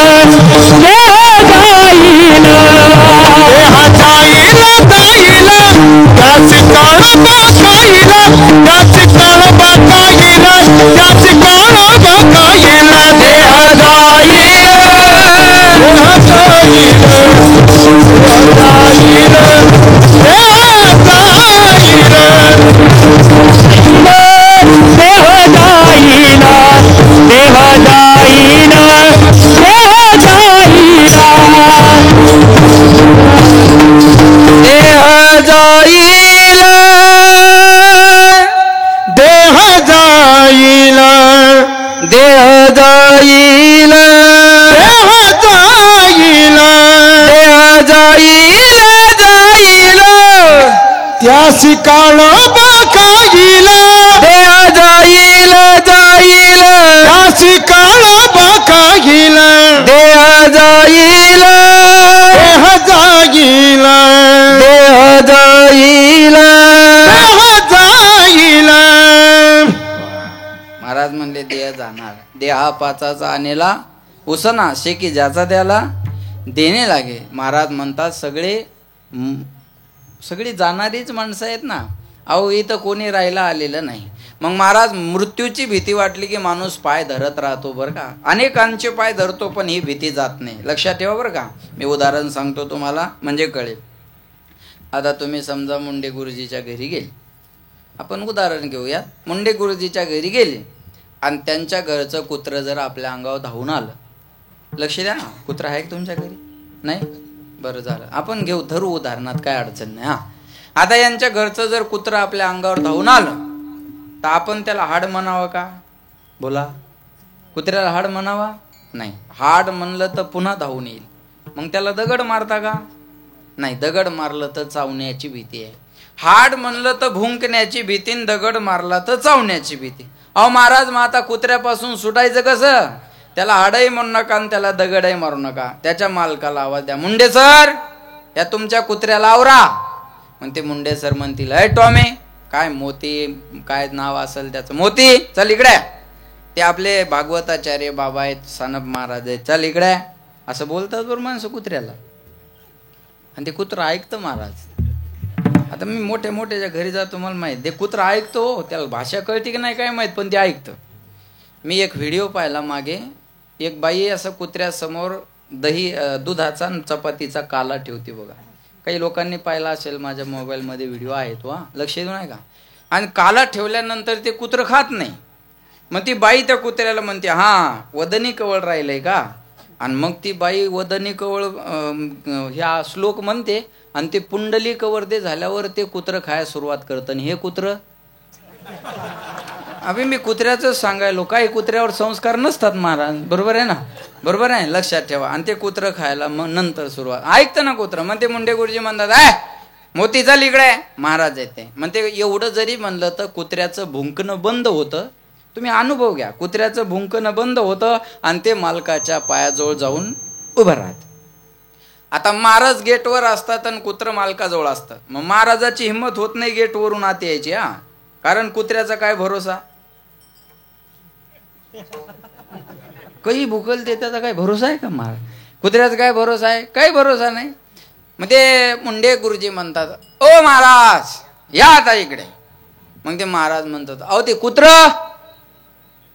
देह जाईल त्यासी काळ बकाईल देह जाईल जाईल त्यासी काळ बकाईल देह जाईल देह जाईल देह जाईल देह जाईल. महाराज म्हणले देह जाणार, देहा पाचाचा आणेला उसना शेकी ज्याचा त्याला देणे लागे. महाराज म्हणतात सगळी जाणारीच माणसं आहेत ना. अहो इथं कोणी राहायला आलेलं नाही. मग महाराज मृत्यूची भीती वाटली की माणूस पाय धरत राहतो बरं का. अनेकांचे पाय धरतो पण ही भीती जात नाही. लक्षात ठेवा बरं का. मी उदाहरण सांगतो तुम्हाला म्हणजे कळेल. आता तुम्ही समजा मुंडे गुरुजीच्या घरी गेले, आपण उदाहरण घेऊया. मुंडे गुरुजीच्या घरी गेले आणि त्यांच्या घरचं कुत्रं जर आपल्या अंगावर धावून आलं, लक्ष द्या ना. कुत्रं आहे का तुमच्या घरी? नाही? बरं झालं, आपण घेऊ, धरू उदाहरणात, काय अडचण नाही. हा, आता यांच्या घरचं जर कुत्रं आपल्या अंगावर धावून आलं तर आपण त्याला हाड म्हणावं का? बोला. कुत्र्याला हाड म्हणावा? नाही. हाड म्हणलं तर पुन्हा धावून येईल. मग त्याला दगड मारता का? नाही. दगड मारलं तर चावण्याची भीती आहे. हाड म्हणलं तर भुंकण्याची भीती, दगड मारला तर चावण्याची भीती. अहो महाराज, मग आता कुत्र्यापासून सुटायचं कसं? त्याला हाडही म्हणू नका आणि त्याला दगडही मारू नका. त्याच्या मालकाला आवाज द्या, मुंडे सर या तुमच्या कुत्र्याला आवरा. मग ते मुंडे सर म्हणतील, अय टॉमी, काय मोती, काय नाव असेल त्याचं, मोती चल इकडे. ते आपले भागवताचार्य बाबा आहेत, सानप महाराज आहेत, चल इकडे, असं बोलतात बरं माणसं कुत्र्याला. आणि ते कुत्रं ऐकतं महाराज. आता मी मोठ्या मोठ्याच्या घरी जातो, मला माहित, ते कुत्रं ऐकतो. त्याला भाषा कळते की नाही काय माहित, पण ते ऐकतं. मी एक व्हिडिओ पाहिला मागे. एक बाई असं कुत्र्यासमोर दुधाचा चपातीचा काला ठेवते बघा. काही लोकांनी पाहिला असेल, माझ्या मोबाईलमध्ये व्हिडिओ आहे तो, लक्ष देऊ नाही का. आणि काला ठेवल्यानंतर ते कुत्रं खात नाही. मग ती बाई त्या कुत्र्याला म्हणते, हा वदनी कवळ राहिलंय का? आणि मग ती बाई वदनी कवळ ह्या श्लोक म्हणते आणि ते पुंडली कवरदे झाल्यावर ते कुत्रं खायला सुरुवात करतं. आणि हे कुत्रं, अभि मी कुत्र्याच सांगायलो, काही कुत्र्यावर संस्कार नसतात महाराज, बरोबर आहे ना? बरोबर आहे, लक्षात ठेवा. आणि ते कुत्रं खायला मग नंतर सुरुवात, ऐकतं ना कुत्रं. मग ते मुंडे गुरुजी म्हणतात, मोती चल इकडे. महाराज येते म्हणते, एवढं जरी म्हणलं तर कुत्र्याचं भुंकणं बंद होतं. तुम्ही अनुभव घ्या, कुत्र्याचं भुंकणं बंद होतं आणि ते मालकाच्या पायाजवळ जाऊन उभं राहत. आता महाराज गेटवर असतात आणि कुत्रं मालकाजवळ असतं. मग महाराजाची हिंमत होत नाही गेटवरून आत यायची. कारण कुत्र्याचा काय भरोसा, काही भुकल ते, त्याचा काय भरोसा आहे का? महाराज कुत्र्याचा काय भरोसा आहे? काही भरोसा नाही. मग ते मुंडे गुरुजी म्हणतात, ओ महाराज या आता इकडे. मग ते महाराज म्हणतात, अहो ते कुत्रं,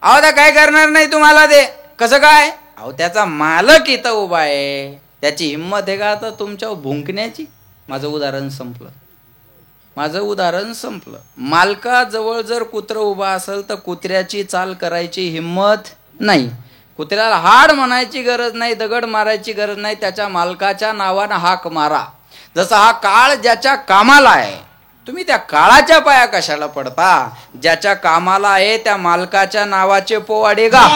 अहो त्या काय करणार नाही तुम्हाला. ते कसं काय? अहो त्याचा मालक इथं उभा आहे, त्याची हिंमत आहे का आता तुमच्यावर भुंकण्याची? माझं उदाहरण संपलं. माझं उदाहरण संपलं. मालकाजवळ जर कुत्रं उभा असेल तर कुत्र्याची चाल करायची हिंमत नाही. कुत्र्याला हाड म्हणायची गरज नाही, दगड मारायची गरज नाही, त्याच्या मालकाच्या नावानं हाक मारा. जसा हा काळ ज्याच्या कामाला आहे, तुम्ही त्या काळाच्या पाया कशाला पडता? ज्याच्या कामाला आहे त्या मालकाच्या नावाचे पोवाडे गा.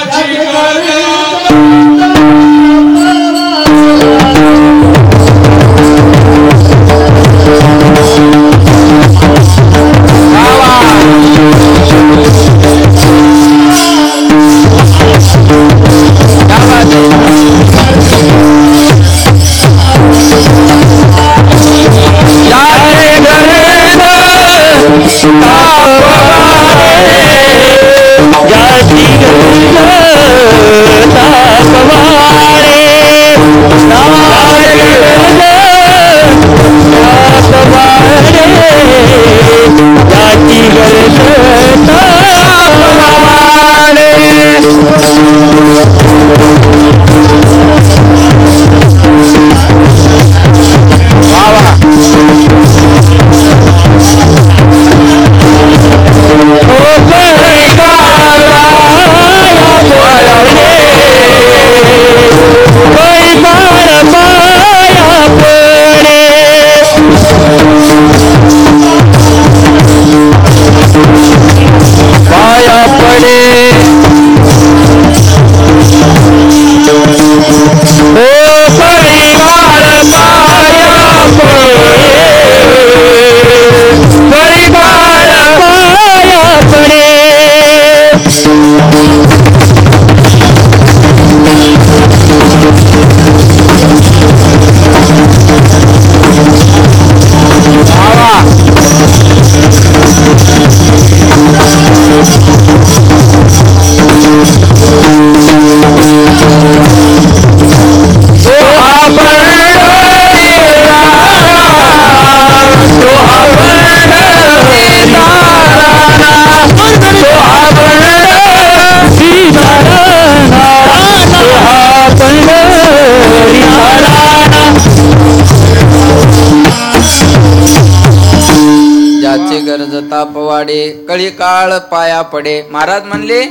गरजता पोवाडे कळी काळ पाया पडे. महाराज म्हणले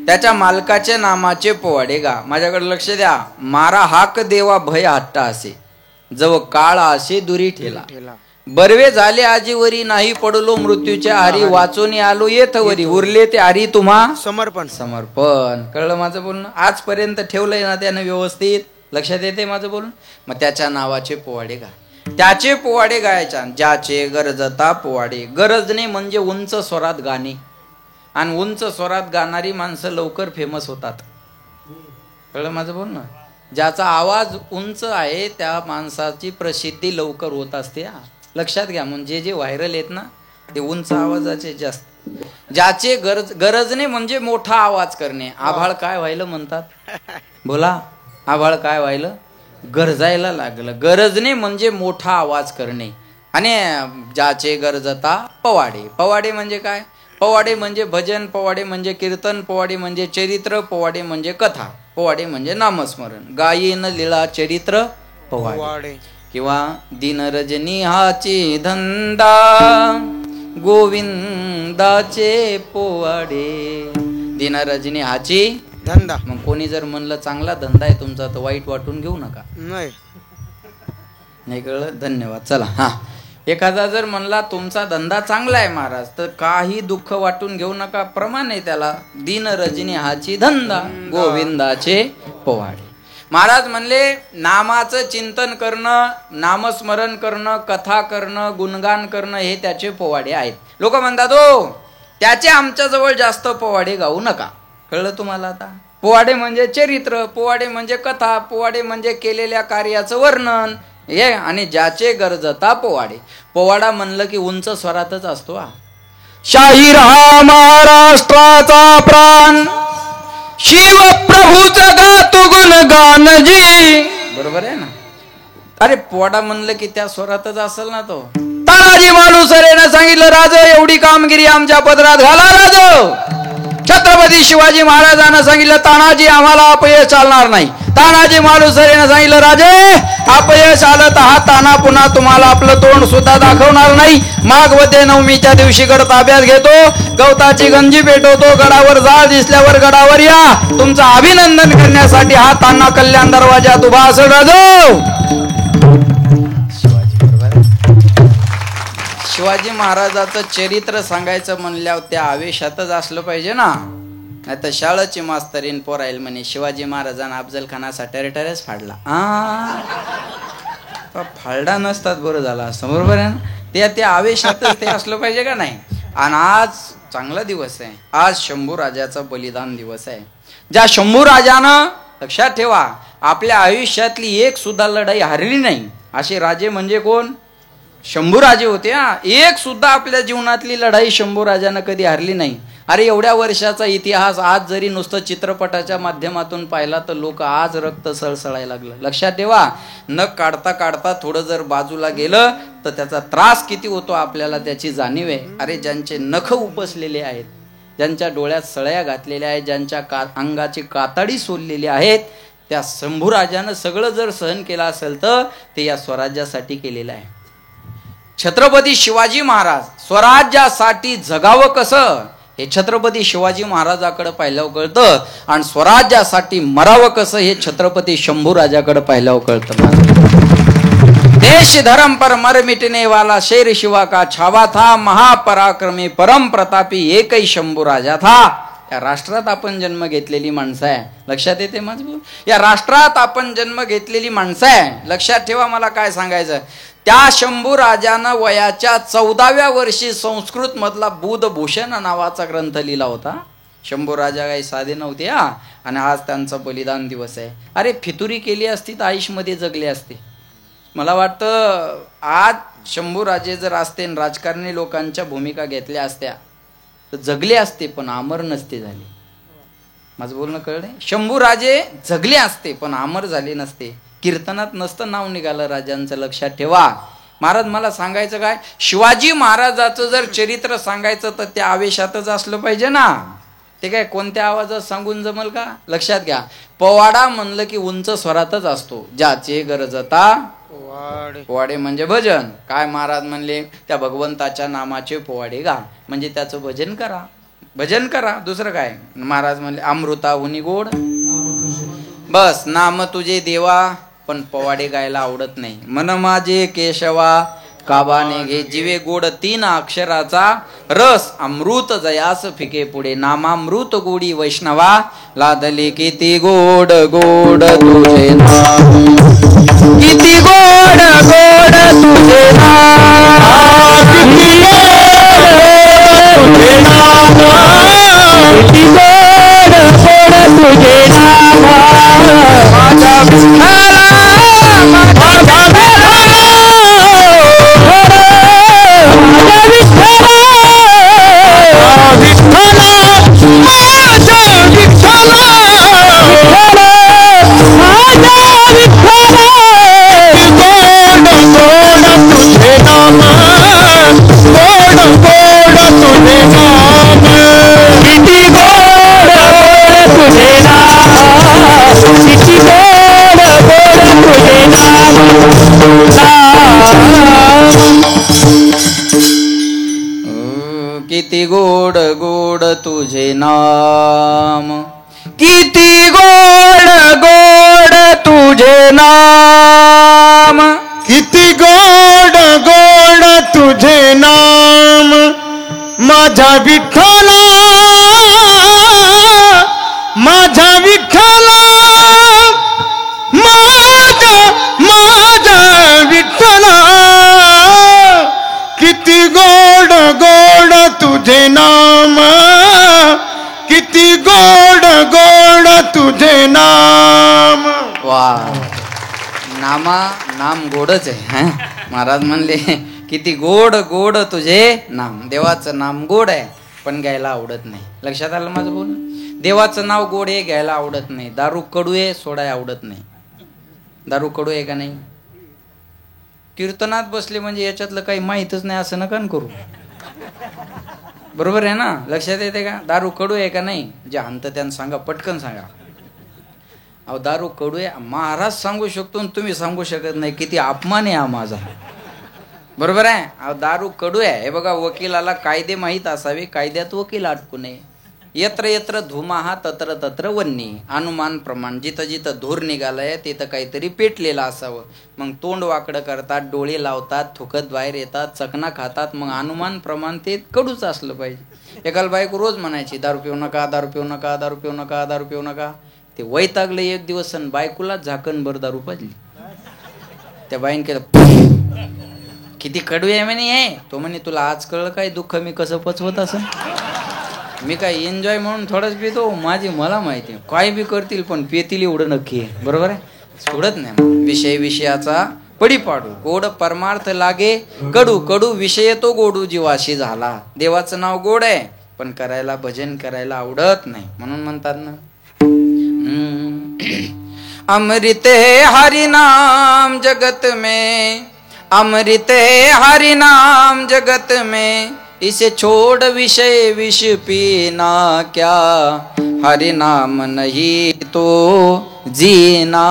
त्याच्या मालकाच्या नामाचे पोवाडे गा. माझ्याकडे लक्ष द्या. मारा हाक देवा भय हट्टा असे, जव काळ असे दुरी ठेला. बर्वे झाले आजीवरी, नाही पडलो मृत्यूच्या आरी. वाचून आलो येथवरी, उरले ते आरी तुम्हा समर्पण. समर्पण. कळलं माझं बोलणं? आजपर्यंत ठेवलंय ना त्यानं व्यवस्थित? लक्षात येते माझं बोलणं? मग त्याच्या नावाचे पोवाडे गा. त्याचे पोवाडे गायच्या. ज्याचे गरजता पोवाडे. गरजणे म्हणजे उंच स्वरात गाणे, आणि उंच स्वरात गाणारी माणसं लवकर फेमस होतात. कळलं माझं बोलणं? ज्याचा आवाज उंच आहे त्या माणसाची प्रसिद्धी लवकर होत असते. लक्षात घ्या. म्हणजे जे व्हायरल आहेत ना ते उंच आवाजाचे जास्त. ज्याचे गरजणे म्हणजे मोठा आवाज करणे. आभाळ काय व्हायला म्हणतात? बोला. आभाळ काय व्हायलं? गरजायला लागलं. गरजणे म्हणजे मोठा आवाज करणे. आणि ज्याचे गरजता पोवाडे. पोवाडे म्हणजे काय? पोवाडे म्हणजे भजन, पोवाडे म्हणजे कीर्तन, पोवाडे म्हणजे चरित्र, पोवाडे म्हणजे कथा, पोवाडे म्हणजे नामस्मरण. गायीन लीळा चरित्र पोवाडे. किंवा दिन रजनी हाची धंदा, गोविंदाचे पोवाडे. दिन रजनी हाची धंदा. मग कोणी जर म्हणलं चांगला धंदा आहे तुमचा तर वाईट वाटून घेऊ नका. नाही कळलं? धन्यवाद. चला. हा, एखादा जर म्हणला तुमचा धंदा चांगला आहे महाराज तर काही दुःख वाटून घेऊ नका. प्रमाण आहे त्याला. दिन रजनी हाची धंदा, गोविंदाचे पोवाडे. महाराज म्हणले नामाचं चिंतन करणं, नामस्मरण करणं, कथा करणं, गुणगान करणं हे त्याचे पोवाडे आहेत. लोक म्हणतात हो त्याचे आमच्या जवळ जास्त पोवाडे गाऊ नका. कळलं तुम्हाला आता? पोवाडे म्हणजे चरित्र, पोवाडे म्हणजे कथा, पोवाडे म्हणजे केलेल्या कार्याचं वर्णन हे. आणि ज्याचे गरजता पोवाडे. पोवाडा म्हणलं की उंच स्वरातच असतो. शाहीर हा महाराष्ट्राचा प्राण, शिव प्रभूचा गातो गुणगान जी. बरोबर आहे ना? अरे पोवाडा म्हणलं की त्या स्वरातच असेल ना तो. तानाजी मालुसरेनं सांगितलं राज एवढी कामगिरी आमच्या पदरात घाला राज. छत्रपती शिवाजी महाराजांना सांगितलं तानाजी आम्हाला अपयश चालणार नाही. तानाजी मालुसरेने सांगितलं, राजे अपयश आलं तर हा ताना पुन्हा तुम्हाला आपलं तोंड सुद्धा दाखवणार नाही. माघवते नवमीच्या दिवशी गड ताब्यात घेतो, गवताची गंजी पेटवतो, गडावर जाळ दिसल्यावर गडावर या, तुमचं अभिनंदन करण्यासाठी हा ताना कल्याण दरवाजात उभा असेल. राजो शिवाजी महाराजाचं चरित्र सांगायचं म्हणल्यावर त्या आवेशातच असलं पाहिजे ना. नाही तर शाळेची मास्तरीन पोराईल म्हणे शिवाजी महाराजांना अफजल खानाचा टेरेटरच फाडला. फाडला नसतात बरं झाला असं, बरोबर आहे ना. त्या आवेशातच ते असलं पाहिजे का नाही. आणि आज चांगला दिवस आहे, आज शंभू राजाचा बलिदान दिवस आहे. ज्या शंभू राजानं, लक्षात ठेवा, आपल्या आयुष्यातली एक सुद्धा लढाई हारली नाही असे राजे म्हणजे कोण? शंभू राजे होते. एक सुद्धा आपल्या जीवनातली लढाई शंभू राजानं कधी हारली नाही. अरे एवढ्या वर्षाचा इतिहास आज जरी नुसतं चित्रपटाच्या माध्यमातून पाहिला तर लोक आज रक्त सळसळायला लागलं. लक्षात ठेवा, नख काढता काढता थोडं जर बाजूला गेलं तर त्याचा त्रास किती होतो आपल्याला त्याची जाणीव आहे. अरे ज्यांचे नख उपसलेले आहेत, ज्यांच्या डोळ्यात सळ्या घातलेल्या आहेत, ज्यांच्या अंगाची कातडी सोललेली आहेत, त्या शंभू राजानं सगळं जर सहन केलं असेल तर ते या स्वराज्यासाठी केलेलं आहे. छत्रपती शिवाजी महाराज स्वराज्यासाठी जगावं कसं हे छत्रपती शिवाजी महाराजाकडे पाहिल्यावर कळतं, आणि स्वराज्यासाठी मरावं कसं हे छत्रपती शंभू राजाकडे पाहिल्यावर कळतं. देश धर्म पर मर मिटने वाला शेर शिवा का छावा था, महापराक्रमी परम प्रतापी एकही शंभू राजा था. या राष्ट्रात आपण जन्म घेतलेली माणसं आहे. लक्षात येते माझं? या राष्ट्रात आपण जन्म घेतलेली माणसं आहे. लक्षात ठेवा, मला काय सांगायचं, त्या शंभू राजानं वयाच्या 14व्या वर्षी संस्कृत मधला बुधभूषण नावाचा ग्रंथ लिहिला होता. शंभू राजा काही साधे नव्हते आणि आज त्यांचा बलिदान दिवस आहे. अरे फितुरी केली असती तर आयुष्यमध्ये जगले असते. मला वाटतं आज शंभू राजे जर असते, राजकारणी लोकांच्या भूमिका घेतल्या असत्या तर जगले असते, पण अमर नसते झाले. माझं बोलणं कळलं? शंभू राजे जगले असते पण अमर झाले नसते. कीर्तनात नसतं नाव निघालं राजांचं. लक्षात ठेवा. महाराज मला सांगायचं काय, शिवाजी महाराजाचं जर चरित्र सांगायचं तर त्या आवेशातच असलं पाहिजे ना. ते काय कोणत्या आवाजात सांगून जमल का? लक्षात घ्या, पोवाडा म्हणलं की उंच स्वरातच असतो. ज्याचे गरजता पोवाडे म्हणजे भजन. काय महाराज म्हणले, त्या भगवंताच्या नामाचे पोवाडे गा, म्हणजे त्याचं भजन करा, भजन करा. दुसरं काय महाराज म्हणले, अमृताहुनी गोड बस नाम तुझे देवा. पण पोवाडे गायला आवडत नाही. मन माझे केशवा काबाने घे जीवे गोड 3 अक्षराचा रस, अमृत जयास फिके पुढे नामामृत गोडी वैष्णवा. लादले किती गोड गोड तुझे नाम, किती गोड गोड तुझे नाम, किती गोड तुझे नाम, किती गोड गोड तुझे नाम. माझा विठ्ठला माझा किती गोड गोड तुझे नाम, किती गोड गोड तुझे नाम, किती गोड गोड तुझे नाम. माझा विठ्ठला माझा विठ्ठला माझा माझा विठ्ठला. किती गोड गोड तुझे नाम, किती गोड गोड तुझे नाम. वा, नाम गोडच आहे. महाराज म्हणले किती गोड गोड तुझे नाम. देवाचं नाम गोड आहे पण घ्यायला आवडत नाही. लक्षात आलं माझं बोल? देवाचं नाव गोड आहे, घ्यायला आवडत नाही. दारू कडू आहे, सोडाय आवडत नाही. दारू कडू आहे का नाही? कीर्तनात बसले म्हणजे याच्यातलं काही माहीतच नाही असं नका करू. बरोबर आहे ना? लक्षात येते का? दारू कडू आहे का नाही? जे आणतं त्यांना सांगा, पटकन सांगा. अहो दारू कडू आहे महाराज सांगू शकतो आणि तुम्ही सांगू शकत नाही, किती अपमान आहे हा माझा. बरोबर आहे. अहो दारू कडू आहे. हे बघा, वकिलाला कायदे माहीत असावे, कायद्यात वकील अडकू नये. यत्र यत्र धुमाहा तत्र तत्र वन्नी. अनुमान प्रमाण, जिथं जिथं धूर निघालाय तिथं काहीतरी पेटलेलं असावं. मग तोंड वाकडं करतात, डोळे लावतात, थुकत बाहेर येतात, चकना खातात. मग अनुमान प्रमाण ते कडूच असलं पाहिजे. एकाला बायको रोज म्हणायची दारू पिऊ नका, दारू पिऊ नका, दारू पिऊ नका, दारू पिऊ नका. ते वैतागले एक दिवस आणि बायकोला झाकणभर दारू पाजली. त्या बाईन केलं, किती कडू आहे म्हणे हे. तो म्हणे तुला आज कळलं काय दुःख मी कसं पचवत असं. मी काय एन्जॉय म्हणून थोडंच पितो, माझी मला माहिती आहे. काय बी करतील पण पेतील एवढं नक्की आहे. बरोबर आहे. सोडत नाही. विषय विषयाचा पडी पाडू, गोड परमार्थ लागे कडू, कडू विषय तो गोडू जीवाशी झाला. देवाचं नाव गोड आहे पण करायला भजन करायला आवडत नाही. म्हणून म्हणतात ना, अमृत है हरि नाम जगत में, अमृत है हरि नाम जगत में, इसे छोड़ विषय विष पीना क्या, हरि नाम नहीं तो जीना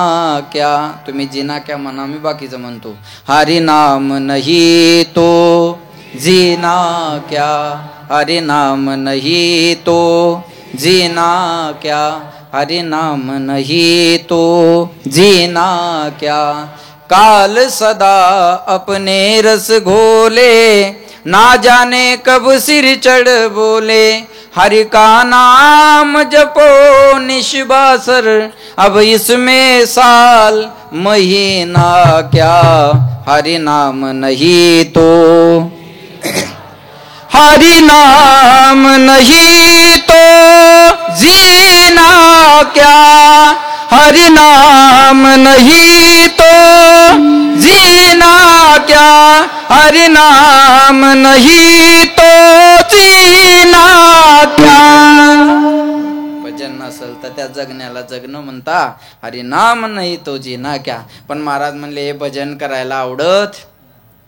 क्या. तुम्ही जीना क्या म्हणा, मी बाकीचं म्हणतो. हरि नाम नहीं तो जीना क्या, हरि नाम नहीं तो जीना क्या, हरि नाम नहीं तो जीना क्या. काल सदा अपने रस घोले, ना जाने कब सिर चढ़ बोले. हरि का नाम जपो निश्वासर, अब इसमें साल महीना क्या, हरि नाम नहीं तो, हरि नाम नहीं तो जीना क्या, हरि नाम नहीं तो जीना क्या, हरि नाम नहीं तो जीना क्या. भजन नसेल तर त्या जगण्याला जगणं म्हणता, हरि नाम नाही तो जीना क्या. पण महाराज म्हणले हे भजन करायला आवडत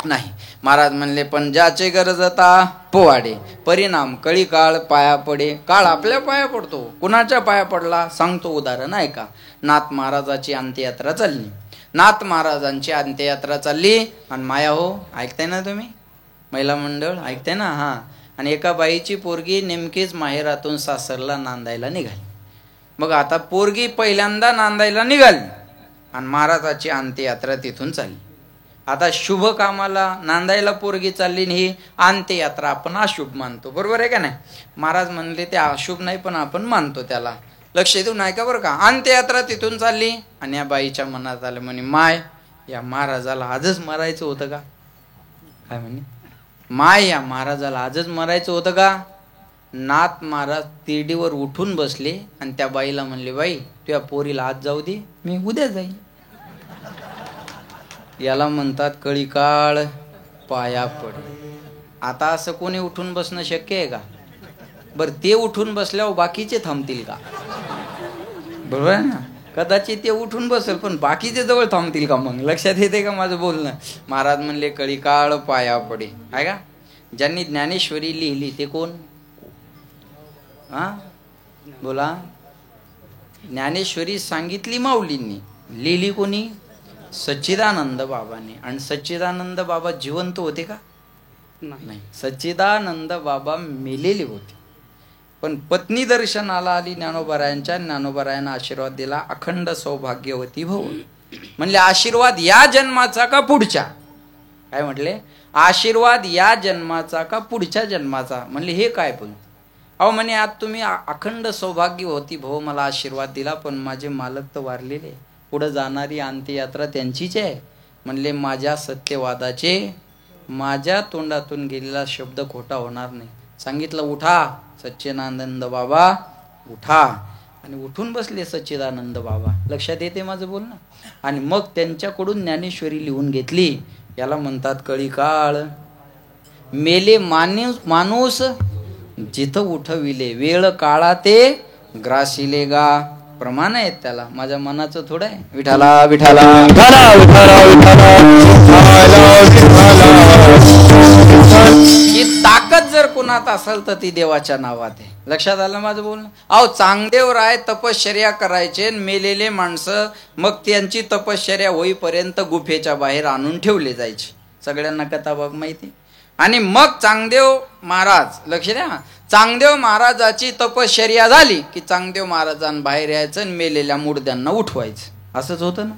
नाही. महाराज म्हणले पण ज्याचे गरजता पोवाडे, परिणाम कळी काळ पाया पडे. काळ आपल्या पाया पडतो. कुणाच्या पाया पडला सांगतो उदाहरण ऐका. नाथ महाराजाची अंत्ययात्रा चालली. नाथ महाराजांची अंत्ययात्रा चालली आणि माया हो ऐकताय ना तुम्ही, महिला मंडळ ऐकताय ना. हा. आणि एका बाईची पोरगी नेमकीच माहेरातून सासरला नांदायला निघाली. मग आता पोरगी पहिल्यांदा नांदायला निघाली आणि महाराजाची अंत्ययात्रा तिथून चालली. आता शुभ कामाला नांदायला पोरगी चालली, ही अंत्ययात्रा आपण अशुभ मानतो. बरोबर आहे का नाही. महाराज म्हणले ते अशुभ नाही पण आपण मानतो त्याला. लक्ष देऊ नाही का बरं का. अंत्ययात्रा तिथून चालली आणि या बाईच्या मनात आलं म्हणे, माय या महाराजाला आजच मरायचं होतं का. काय म्हणे, माय या महाराजाला आजच मरायचं होतं का. नाथ महाराज तिरडीवर उठून बसले आणि त्या बाईला म्हणले, बाई तुझ्या पोरीला आज जाऊ दे, मी उद्या जाईन. याला म्हणतात कळीकाळ पाया पडे. आता असं कोणी उठून बसणं शक्य आहे का. बर ते उठून बसल्यावर बाकीचे थांबतील का. बरोबर आहे ना. कदाचित ते उठून बसेल पण बाकीचे जवळ थांबतील का. मग लक्षात येते का माझं बोलणं. महाराज म्हणले कळीकाळ पाया पडे. आहे का. ज्यांनी ज्ञानेश्वरी लिहिली ते कोण. हा बोला. ज्ञानेश्वरी सांगितली माऊलींनी, लिहिली कोणी, सच्चिदानंद बाबांनी. आणि सच्चिदानंद बाबा जिवंत होते का नाही. सच्चिदानंद बाबा मेलेले होते. पण पत्नी दर्शनाला आली ज्ञानोबारायांच्या. ज्ञानोबारायांना आशीर्वाद दिला, अखंड सौभाग्यवती भव. म्हणले आशीर्वाद या जन्माचा का पुढच्या. काय म्हटले, आशीर्वाद या जन्माचा का पुढच्या जन्माचा. म्हणले हे काय पण. अहो म्हणे आज तुम्ही अखंड सौभाग्यवती भव मला आशीर्वाद दिला, पण माझे मालक तर वारलेले, पुढे जाणारी अंत्ययात्रा त्यांचीच आहे. म्हणले माझ्या सत्यवादाचे, माझ्या तोंडातून गेलेला शब्द खोटा होणार नाही. सांगितलं उठा सच्चिदानंद बाबा उठा. आणि उठून बसले सच्चिदानंद बाबा. लक्षात येते माझं बोलणं. आणि मग त्यांच्याकडून ज्ञानेश्वरी लिहून घेतली. याला म्हणतात कळीकाळ. मेले माणूस जिथं उठविले, वेळ काळा ते ग्रासिले गा. प्रमाण आहेत त्याला. माझ्या मनाचं थोडं आहे. विठाला विठाला विठाला विठाला विठाला. ही ताकद जर गुणात असेल तर ती देवाच्या नावात आहे. लक्षात आलं माझं बोलणं? अहो चांगदेव राय तपश्चर्या करायचे, मेलेले माणसं मग त्यांची तपश्चर्या होईपर्यंत गुफेच्या बाहेर आणून ठेवले जायचे. सगळ्यांना कथा बघ माहिती. आणि मग चांगदेव महाराज, लक्ष द्या, चांगदेव महाराजाची तपश्चर्या झाली की चांगदेव महाराजांना बाहेर यायचं आणि मेलेल्या मुर्द्यांना उठवायचं. असंच होतं ना.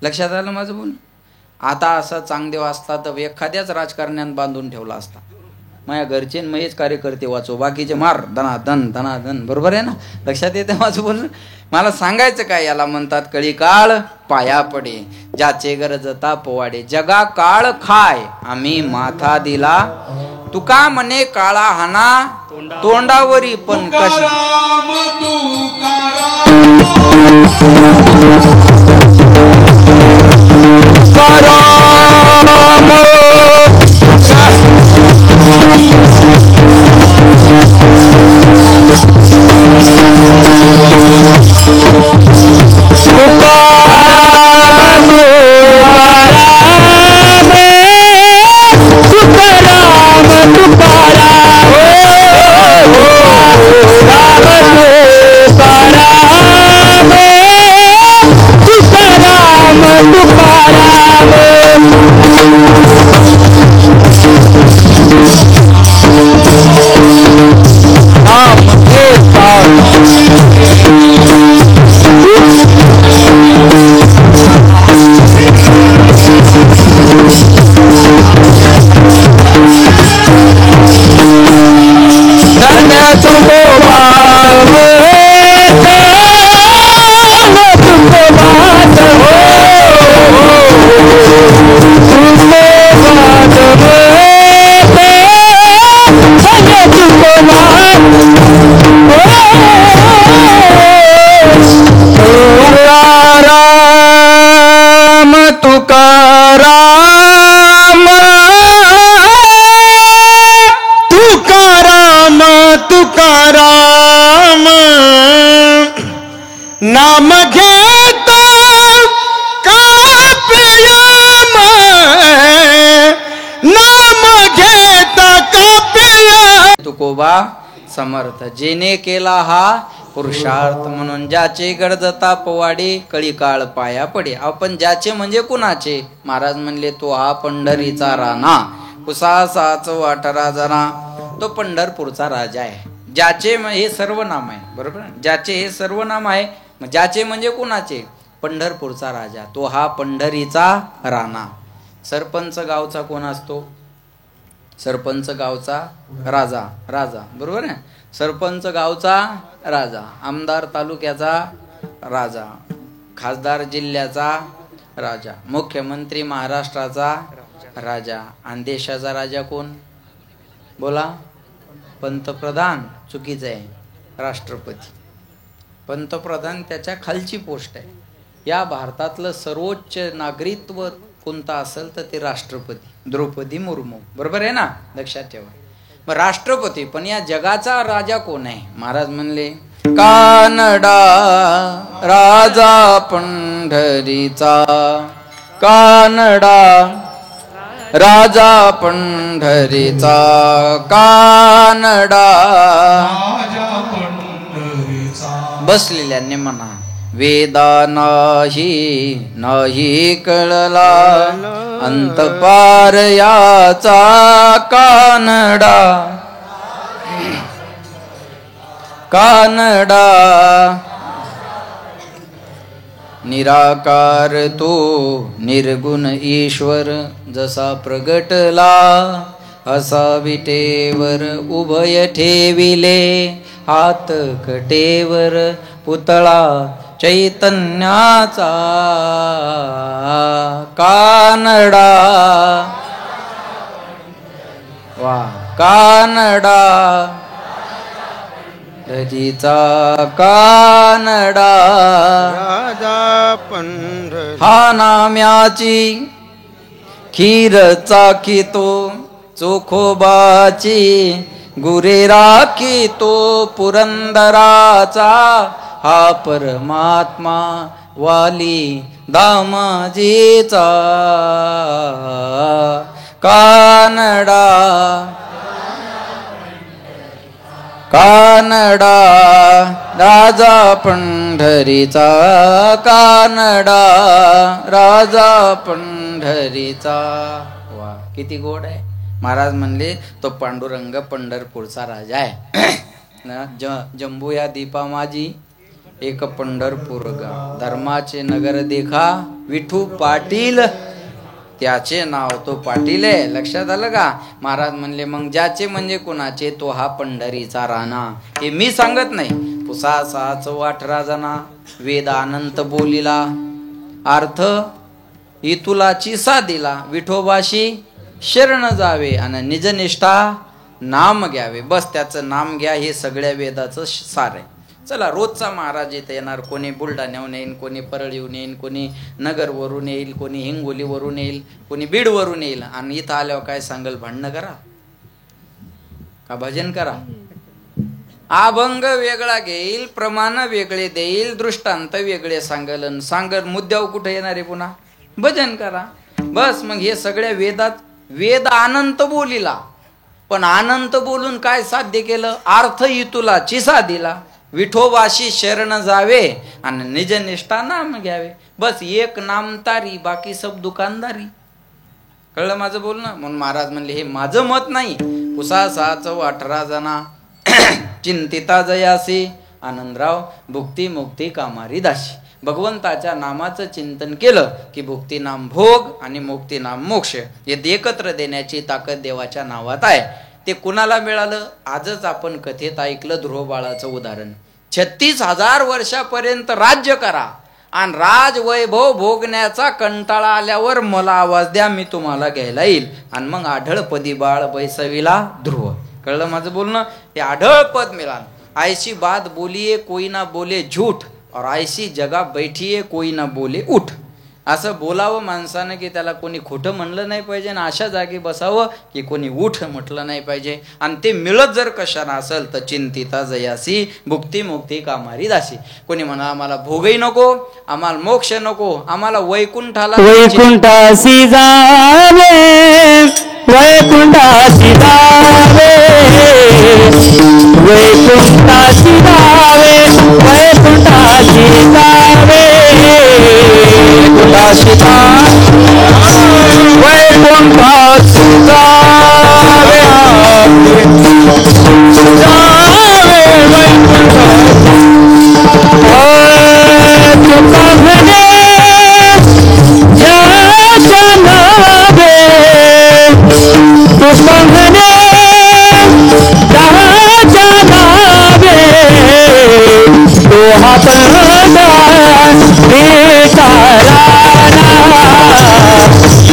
लक्षात आलं माझं बोलणं? आता असा चांगदेव असता तर एखाद्याच राजकारण्यात बांधून ठेवला असता. माझ्या घरचे महेच कार्यकर्ते वाचो, बाकीचे मार धनाधन धनाधन. बरोबर आहे ना? लक्षात येते माझं बोलणं? मला सांगायचं काय, याला म्हणतात कळी काळ पाया पडे, ज्याचे गरजता पोवाडे. जगा काळ खाय आम्ही माथा दिला, तुका म्हणे काळा हाना तोंडावरी पण कशी. नाम घेता कापियम, नाम घेता कापियम. तुकोबा समर्थ जेने केला हा पुरुषार्थ, म्हणून ज्याचे गडदता पोवाडे कळी काळ पाया पडे. आपण ज्याचे म्हणजे कुणाचे? महाराज म्हणले तो हा पंढरीचा राणा, कुसासाच वाटरा जरा, तो पंढरपूरचा राजा आहे. ज्याचे हे सर्वनाम आहे. बरोबर? ज्याचे हे सर्वनाम आहे. ज्याचे म्हणजे कुणाचे? पंढरपूरचा राजा, तो हा पंढरीचा राणा. सरपंच गावचा कोण असतो? सरपंच गावचा राजा. राजा, बरोबर आहे? सरपंच गावचा राजा, आमदार तालुक्याचा राजा, खासदार जिल्ह्याचा राजा, मुख्यमंत्री महाराष्ट्राचा राजा. आणि देशाचा राजा कोण? बोला. पंतप्रधान चुकीचं आहे, राष्ट्रपती. पंतप्रधान त्याच्या खालची पोस्ट आहे. या भारतातलं सर्वोच्च नागरिकत्व कोणता असेल तर ते राष्ट्रपती, द्रौपदी मुर्मू. बरोबर आहे ना? लक्षात ठेवा. मग राष्ट्रपती. पण या जगाचा राजा कोण आहे? महाराज म्हणले कानडा राजा पंढरीचा, कानडा राजा पंढरीचा, कानडा. बसलेल्यांनी म्हणा वेदा नाही कळला अंत पार याचा, कानडा कानडा. निराकार तो निर्गुण ईश्वर, जसा प्रगटला असा विटेवर उभय ठेविले, हात कटेवर पुतळा चैतन्याचा, कानडा. वा, कानडा पंढरीचा, कानडा राजा पंढरी. हा नाम्याची खीर चाखितो, चोखोबाची गुरे राखितो, पुरंदराचा हा परमात्मा वाली दामाजीचा, कानडा. कानडा राजा पंढरीचा, कानडा राजा पंढरीचा. वा किती गोड आहे. महाराज म्हणले तो पांडुरंग पंढरपूरचा राजा आहे. जंबू या दीपा माझी एक पंढरपूर गा, धर्माचे नगर देखा विठू पाटील, त्याचे नाव तो पाटील आहे. लक्षात आलं का. महाराज म्हणले मग ज्याचे म्हणजे कुणाचे, तो हा पंढरीचा राणा. हे मी सांगत नाही. पुसासाच 18 जना वेद अनंत बोलिला, अर्थ इतुलाची साधीला, विठोबाशी शरण जावे आणि निजनिष्ठा नाम घ्यावे. बस त्याचं नाम घ्या, हे सगळ्या वेदाचं सार आहे. चला रोजचा महाराज इथं येणार, कोणी बुलढाण्याहून येईल, कोणी परळीहून येईल, कोणी नगरवरून येईल, कोणी हिंगोलीवरून येईल, कोणी बीडवरून येईल. आणि इथं आल्यावर काय सांगल, भांडणं करा का भजन करा. अभंग वेगळा घेईल, प्रमाण वेगळे देईल, दृष्टांत वेगळे सांगल, सांगल मुद्द्यावर कुठे येणार आहे पुन्हा, भजन करा. बस मग हे सगळ्या वेदात वेद अनंत बोलिला, पण अनंत बोलून काय साध्य केलं, अर्थ इतुलाची साधीला, विठोबाशी शरण जावे आणि निजनिष्ठा नाम घ्यावे. बस एक नाम तारी, बाकी सब दुकानदारी. कळलं माझं बोलणं. म्हणून महाराज म्हणले हे माझं मत नाही. पुसासाच 18 जना चिंतिता जयासी, आनंदराव भुक्ती मुक्ती कामारी दाशी. भगवंताच्या नामाचं चिंतन केलं की भुक्ती नाम भोग आणि मुक्ती नाम मोक्ष, हे एकत्र देण्याची ताकद देवाच्या नावात आहे. ते कुणाला मिळालं, आजच आपण कथेत ऐकलं ध्रुव बाळाचं उदाहरण. 36,000 वर्षापर्यंत राज्य करा आणि राज वैभव भोगण्याचा कंटाळा आल्यावर मला आवाज द्या, मी तुम्हाला घ्यायला येईल. आणि मग आढळपदी बाळ बैसविला ध्रुव. कळलं माझं बोलणं. ते आढळ पद मिळालं. ऐशी बात बोलिये कोई ना बोले झूठ, और ऐशी जगा बैठिये कोई ना बोले उठ. असं बोलावं माणसानं की त्याला कोणी खोटं म्हणलं नाही पाहिजे, आणि अशा जागी बसावं की कोणी उठ म्हटलं नाही पाहिजे. आणि ते मिळत जर कशाला असेल तर चिंतिता जयासी, भुक्ती मुक्ती कामारी दासी. कोणी म्हणा आम्हाला भोगही नको, आम्हाला मोक्ष नको, आम्हाला वैकुंठाला वैकुंठासी जावे, वैकुंठासी जावे, वैकुंठासी जावे, वैकुंठासी जावे, वैकुंठासी जावे, वैकुंठासी जावे, जावे वैकुंठासी. तुका म्हणे ज्याच्या नावे, तुका म्हणे ज्याच्या नावे, तो हा पंढरीचा राणा,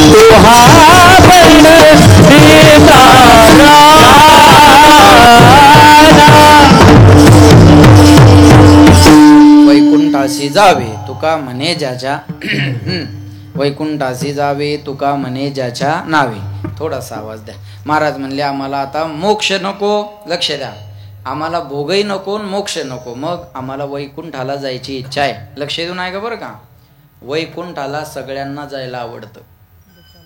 तो हा पंढरीचा राणा. वैकुंठासी जावे तुका म्हणे ज्याच्या वैकुंठासी जावे तुका म्हणे ज्याच्या नावे. थोडासा आवाज द्या. महाराज म्हणले आम्हाला आता मोक्ष नको. लक्ष द्या. आम्हाला भोगही नको, मोक्ष नको, मग आम्हाला वैकुंठाला जायची इच्छा आहे. लक्ष देऊन आहे का बरं का. वैकुंठाला सगळ्यांना जायला आवडतं.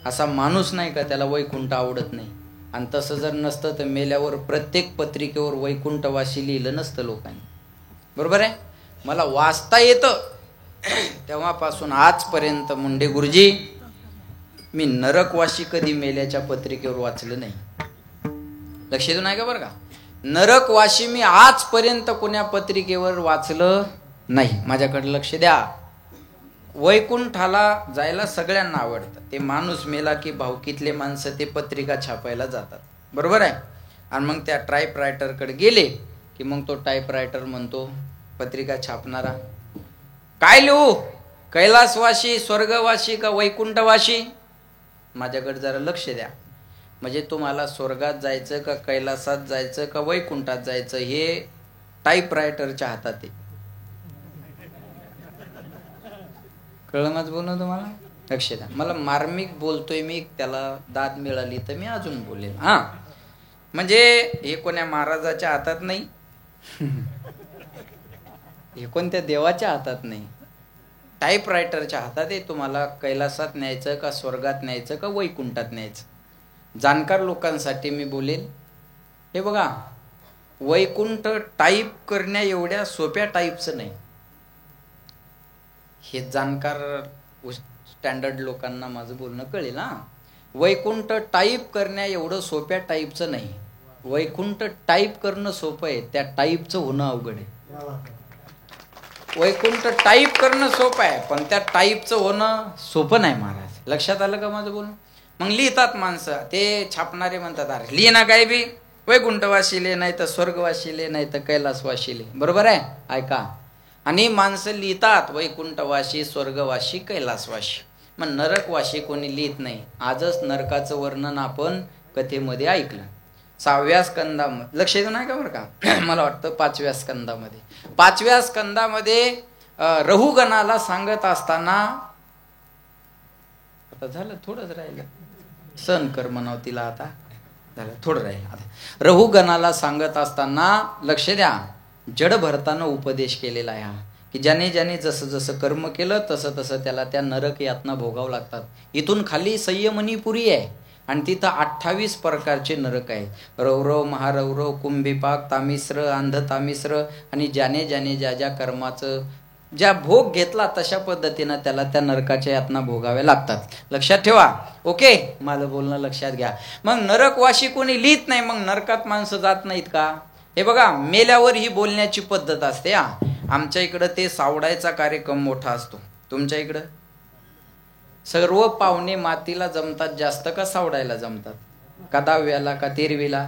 असा माणूस नाही का त्याला वैकुंठ आवडत नाही. आणि तसं जर नसतं तर मेल्यावर प्रत्येक पत्रिकेवर वैकुंठवासी लिहिलं नसतं लोकांनी. बरोबर आहे. मला वाचता येतं तेव्हापासून आजपर्यंत मुंडे गुरुजी मी नरकवाशी कधी मेल्याच्या पत्रिकेवर वाचलं नाही. लक्ष देऊन आहे का बरं का. नरकवाशी मी आजपर्यंत कोण्या पत्रिकेवर वाचलं नाही. माझ्याकडे लक्ष द्या. वैकुंठाला जायला सगळ्यांना आवडतं. ते माणूस मेला की भावकीतले माणसं ते पत्रिका छापायला जातात. बरोबर आहे. आणि मग त्या टाईपरायटरकडे गेले की मग तो टाईपरायटर म्हणतो, पत्रिका छापणारा, काय लिहू, कैलासवासी, स्वर्गवासी का वैकुंठवासी. माझ्याकडे जरा लक्ष द्या. म्हणजे तुम्हाला स्वर्गात जायचं का कैलासात जायचं का वैकुंठात जायचं हे टाईपरायटरच्या हातात आहे. कळलं माझं बोलणं तुम्हाला. लक्ष द्या. मला मार्मिक बोलतोय मी, त्याला दाद मिळाली तर मी अजून बोलेल. हा म्हणजे हे कोण्या महाराजाच्या हातात नाही, हे कोणत्या देवाच्या हातात नाही, टाईपरायटरच्या हातात आहे. तुम्हाला कैलासात न्यायचं का स्वर्गात न्यायचं का वैकुंठात न्यायचं. जाणकार लोकांसाठी मी बोलेल. हे बघा, वैकुंठ टाईप करण्या एवढ्या सोप्या टाईपचं नाही. हे जाणकार स्टँडर्ड लोकांना माझं बोलणं कळेल ना. वैकुंठ टाईप करण्या एवढं सोप्या टाईपचं नाही. वैकुंठ टाईप करणं सोपं आहे, त्या टाईपचं होणं अवघड आहे. वैकुंठ टाईप करणं सोपं आहे, पण त्या टाईपचं होणं सोपं नाही महाराज. लक्षात आलं का माझं बोलणं? मग लिहितात माणसं, ते छापणारे म्हणतात अरे लिहिना काय बी, वैकुंठवाशीले नाही तर स्वर्गवाशीले नाही तर कैलासवाशीले. बरोबर आहे, ऐका. आणि माणसं लिहितात वैकुंठवाशी, स्वर्गवाशी, कैलासवाशी. मग नरकवाशी कोणी लिहित नाही. आजच नरकाचं वर्णन आपण कथेमध्ये ऐकलं 6व्या स्कंदामध्ये. लक्ष देऊ नाही का बरं का? मला वाटतं 5व्या स्कंदामध्ये. 5व्या स्कंदामध्ये रहुगणाला सांगत असताना, आता झालं थोडंच राहिलं, सण कर म्हणाव तिला, आता झालं थोडं राहिलं. आता रहुगणाला सांगत असताना लक्ष द्या, जड भरताना उपदेश केलेला आहे हा, की ज्याने ज्याने जसं जसं कर्म केलं तसं तसं त्याला त्या नरक यातना भोगावं लागतात. इथून खाली संयमनीपुरी आहे आणि तिथं 28 प्रकारचे नरक आहे. रौरव, महारौरव, कुंभीपाक, तामिश्र, अंध तामिश्र. आणि ज्याने ज्याने ज्या ज्या कर्माचं ज्या भोग घेतला तशा पद्धतीनं त्याला त्या नरकाच्या यातना भोगाव्या लागतात. लक्षात ठेवा. ओके, माझं बोलणं लक्षात घ्या. मग नरकवाशी कोणी लिहित नाही, मग नरकात माणसं जात नाहीत का? हे बघा, मेल्यावर ही बोलण्याची पद्धत असते. आमच्या इकडं ते सावडायचा कार्यक्रम मोठा असतो. तुमच्या इकडं सर्व पाहुणे मातीला जमतात जास्त का सावडायला जमतात? का 10व्याला का 13वीला?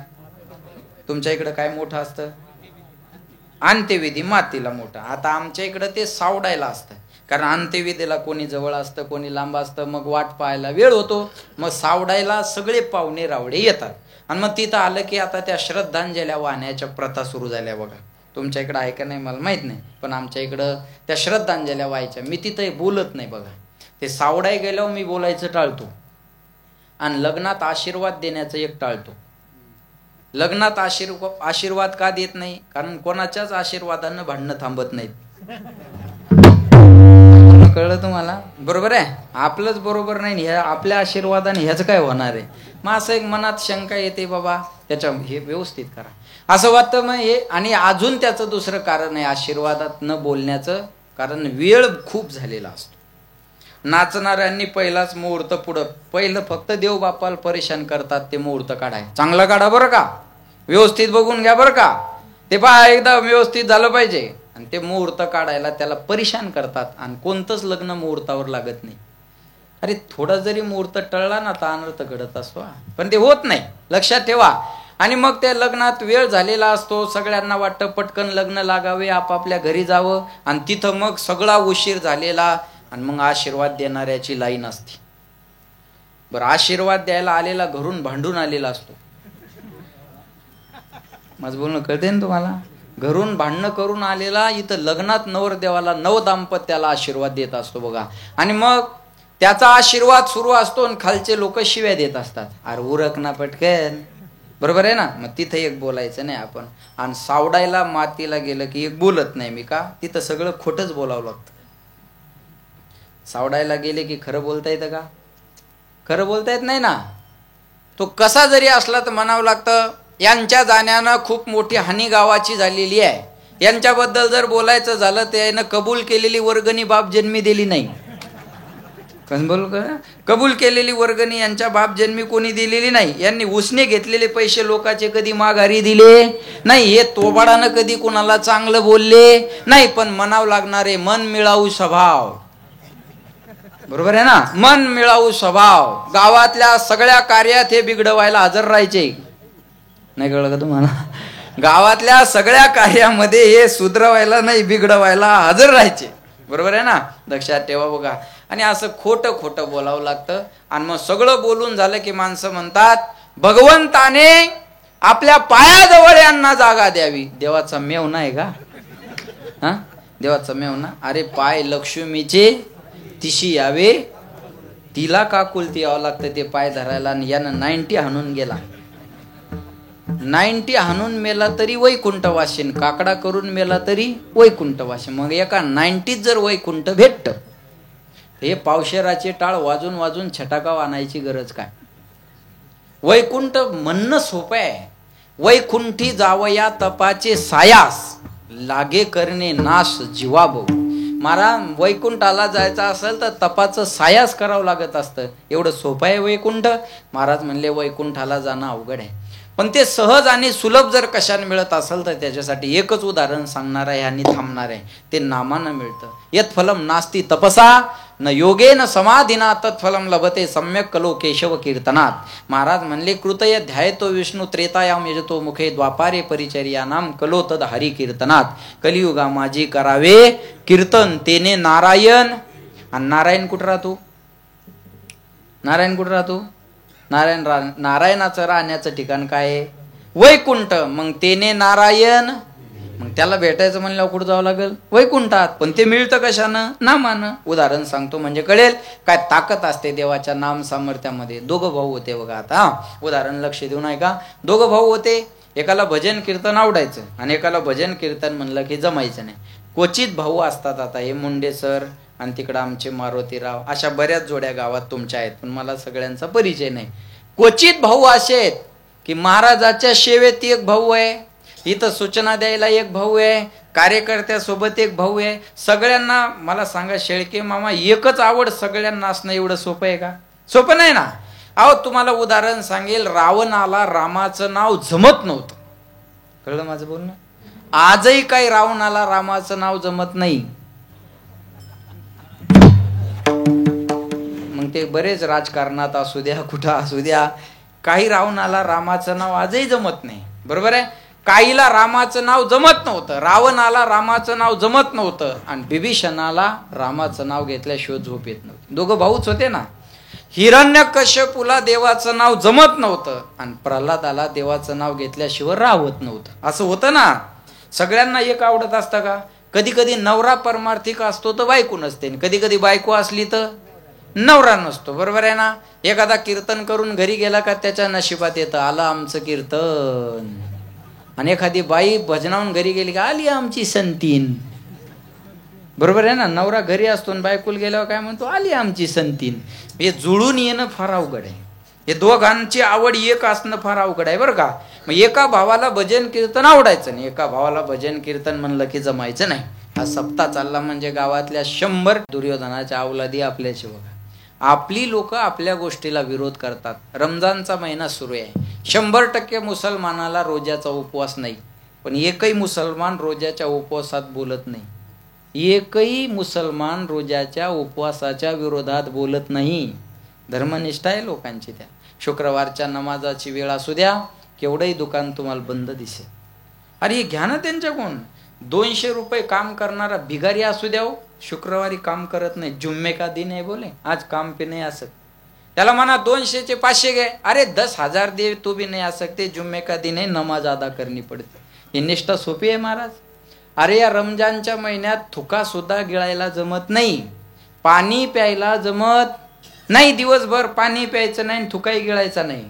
तुमच्या इकडं काय मोठं असतं? अंत्यविधी मातीला मोठा. आता आमच्या इकडं ते सावडायला असतं, कारण अंत्यविधीला कोणी जवळ असतं कोणी लांब असतं, मग वाट पाहायला वेळ होतो. मग सावडायला सगळे पाहुणे रावडे येतात. आणि मग तिथं आलं की आता त्या श्रद्धांजल्या वाहण्याच्या प्रथा सुरू झाल्या बघा. तुमच्या इकडं आहे का नाही मला माहित नाही, पण आमच्या इकडं त्या श्रद्धांजल्या व्हायच्या. मी तिथं बोलत नाही बघा. ते सावडाय गेल्यावर मी बोलायचं टाळतो आणि लग्नात आशीर्वाद देण्याचं एक टाळतो. लग्नात आशीर्वाद का देत नाही? कारण कोणाच्याच आशीर्वादानं भांडणं थांबत नाहीत. कळलं तुम्हाला? बरोबर आहे, आपलंच बरोबर नाही, ह्या आपल्या आशीर्वादाने ह्याच काय होणार आहे? मग असं एक मनात शंका येते, बाबा त्याच्या हे व्यवस्थित करा असं वाटतं. मग हे, आणि अजून त्याचं दुसरं कारण आहे आशीर्वादात न बोलण्याचं, कारण वेळ खूप झालेला असतो. नाचणाऱ्यांनी पहिलाच मुहूर्त पुढं, पहिलं फक्त देव बापाला परेशान करतात ते मुहूर्त काढाय. चांगला काढा बरं का, व्यवस्थित बघून घ्या बरं का. ते पहा एकदा व्यवस्थित झालं पाहिजे. आणि ते मुहूर्त काढायला त्याला परेशान करतात आणि कोणतंच लग्न मुहूर्तावर लागत नाही. अरे थोडा जरी मुहूर्त टळला ना तर अनर्थ घडत असतो, पण ते होत नाही. लक्षात ठेवा. आणि मग त्या लग्नात वेळ झालेला असतो, सगळ्यांना वाटतं पटकन लग्न लागावे, आपापल्या घरी जावं. आणि तिथं मग सगळा उशीर झालेला आणि मग आशीर्वाद देणाऱ्याची लाईन असते. बरं, आशीर्वाद द्यायला आलेला घरून भांडून आलेला असतो. माझं बोलणं कळते ना तुम्हाला? घरून भांडणं करून आलेला इथं लग्नात नवरदेवाला नवदाम्पत्याला आशीर्वाद देत असतो बघा. आणि मग त्याचा आशीर्वाद सुरू असतो आणि खालचे लोक शिव्या देत असतात. अरे उरक ना पटकन, बरोबर आहे ना? मग तिथं एक बोलायचं नाही आपण. आणि सावडायला मातीला गेलं की एक बोलत नाही मी, का तिथं सगळं खोटंच बोलावं लागतं. सावडायला गेले की खरं बोलता येतं का? खरं बोलता येत नाही ना. तो कसा जरी असला तर म्हणावं लागतं यांच्या जाण्यानं खूप मोठी हानी गावाची झालेली आहे. यांच्याबद्दल जर बोलायचं झालं तर यानं कबूल केलेली वर्गणी बाप जन्मी दिली नाही. कबूल केलेली वर्गणी यांच्या बाप जन्मी कोणी दिलेली नाही. यांनी उसने घेतलेले पैसे लोकांचे कधी माघारी दिले नाही. हे तोबाडानं कधी कुणाला चांगलं बोलले नाही. पण म्हणावं लागणारे मन मिळावू स्वभाव, बरोबर आहे ना? मन मिळावू स्वभाव. गावातल्या सगळ्या कार्यात हे बिघडवायला हजर राहायचे. नाही कळलं का तुम्हाला? गावातल्या सगळ्या कार्यामध्ये हे सुधरवायला नाही बिघडवायला हजर राहायचे. बरोबर आहे ना? लक्षात ठेवा बघा. आणि असं खोटं खोटं बोलावं लागतं. आणि मग सगळं बोलून झालं की माणसं म्हणतात भगवंताने आपल्या पायाजवळ यांना जागा द्यावी. देवाचा मेवना आहे का? हा, देवाचा मेवना. अरे पाय लक्ष्मीचे तिशी यावे, तिला का कुलती यावं लागतं ते पाय धरायला. आणि यानं 90 हाणून गेला. 90 हाणून मेला तरी वैकुंठ वाशीन, काकडा करून मेला तरी वैकुंठ वाशीन. मग एका 90 जर वैकुंठ भेटत, हे पावशेराचे टाळ वाजून वाजून छटाकाव आणायची गरज काय? वैकुंठ म्हणणं सोपं आहे, वैकुंठी जावया तपाचे सायास, लागे करणे नाश जीवाभाऊ. महाराज वैकुंठाला जायचं असेल तर तपाचं सायास करावं लागत असतं. एवढं सोपं आहे वैकुंठ? महाराज म्हणले वैकुंठाला जाणं अवघड आहे, पण ते सहज आणि सुलभ जर कशाने मिळत असेल तर त्याच्यासाठी एकच उदाहरण सांगणार आहे आणि थांबणार आहे. ते नामानं मिळतं. यत् फलम नास्ति तपसा न योगेन समाधीना तत्फलम लभते सम्यक कलो केशव कीर्तनात. महाराज म्हणले कृतय ध्यायतो विष्णू त्रेतायाम यजतो मुखे द्वापारे परिचर्यानाम कलो तद हरी कीर्तनात. कलियुगा माझी करावे कीर्तन तेने नारायण. आणि नारायण कुठं राहतो? नारायण कुठं राहतो? नारायणाचं राहण्याचं ठिकाण काय आहे? वैकुंठ. मग तेने नारायण, मग त्याला भेटायचं म्हणल्यावर कुठं जावं लागेल? वैकुंठात. पण ते मिळतं कशानं? नामानं. उदाहरण सांगतो म्हणजे कळेल काय ताकद असते देवाच्या नाम सामर्थ्यामध्ये. दोघं भाऊ होते बघा. आता उदाहरण लक्ष देऊन ऐका. दोघं भाऊ होते, एकाला भजन कीर्तन आवडायचं आणि एकाला भजन कीर्तन म्हणलं की जमायचं नाही. क्वचित भाऊ असतात. आता हे मुंडे सर आणि तिकडं आमचे मारुतीराव, अशा बऱ्याच जोड्या गावात तुमच्या आहेत, पण मला सगळ्यांचा परिचय नाही. क्वचित भाऊ असे आहेत की महाराजाच्या सेवेत एक भाऊ आहे, इथं सूचना द्यायला एक भाऊ आहे, कार्यकर्त्यासोबत एक भाऊ आहे. सगळ्यांना मला सांगा शेळके मामा, एकच आवड सगळ्यांना असणं एवढं सोपं आहे का? सोपं नाही ना. अहो तुम्हाला उदाहरण सांगेल, रावणाला रामाचं नाव जमत नव्हतं. कळलं माझं बोलणं? आजही काही रावणाला रामाचं नाव जमत नाही. मग ते बरेच राजकारणात असू द्या, कुठं असू द्या, काही रावणाला रामाचं नाव आजही जमत नाही. बरोबर आहे? काहीला रामाचं नाव जमत नव्हतं, रावणाला रामाचं नाव जमत नव्हतं, आणि बिभीषणाला रामाचं नाव घेतल्याशिवाय झोप येत नव्हती. दोघं भाऊच होते ना. हिरण्यकश्यपूला देवाचं नाव जमत नव्हतं आणि प्रल्हादाला देवाचं नाव घेतल्याशिवाय राहत नव्हतं. असं होतं ना. सगळ्यांना एक आवडत असतं का? कधी कधी नवरा परमार्थिक असतो तर बायको नसते, कधी कधी बायको असली तर नवरा नसतो. बरोबर आहे ना. एखादा कीर्तन करून घरी गेला का त्याच्या नशिबात येतं आलं आमचं कीर्तन, आणि एखादी बाई भजनावून घरी गेली का आली आमची संतीन. बरोबर आहे ना. नवरा घरी असतो आणि बायकोला गेल्यावर काय म्हणतो? आली आमची संतीन. हे जुळून येणं फार अवघड आहे. हे दोघांची आवड एक असणं फार अवघड आहे बरं का. मग एका भावाला भजन कीर्तन आवडायचं नाही, एका भावाला भजन कीर्तन म्हणलं की जमायचं नाही. हा सप्ताह चालला म्हणजे गावातल्या 100 दुर्योधनाच्या अवलादी आपल्याची बघा. आपली लोक आपल्या गोष्टीला विरोध करतात. रमजानचा महिना सुरू आहे. 100% मुसलमानाला रोजाचा उपवास नाही, पण एकही मुसलमान रोजाच्या उपवासात बोलत नाही. एकही मुसलमान रोजाच्या उपवासाच्या विरोधात बोलत नाही. धर्मनिष्ठा आहे लोकांची. त्या शुक्रवारच्या नमाजाची वेळ असू द्या, केवढंही दुकान तुम्हाला बंद दिसेल. अरे घ्या ना त्यांच्याकडून. 200 रुपये काम करणारा भिगारी असू द्या, शुक्रवारी काम करत नाही. जुम्मे का दिन आहे बोले, आज काम पे नाही आ सकते. त्याला म्हणा 200 चे 500 घे. अरे 10,000 दे तो भी नहीं आ सकते. जुम्मे का दिन है, नमाज अदा करनी पडते. ही निष्ठा सोपी आहे महाराज. अरे या रमजानच्या महिन्यात थुका सुद्धा गिळायला जमत नाही, पाणी प्यायला जमत नाही. दिवसभर पाणी प्यायचं नाही, थुकाही गिळायचा नाही.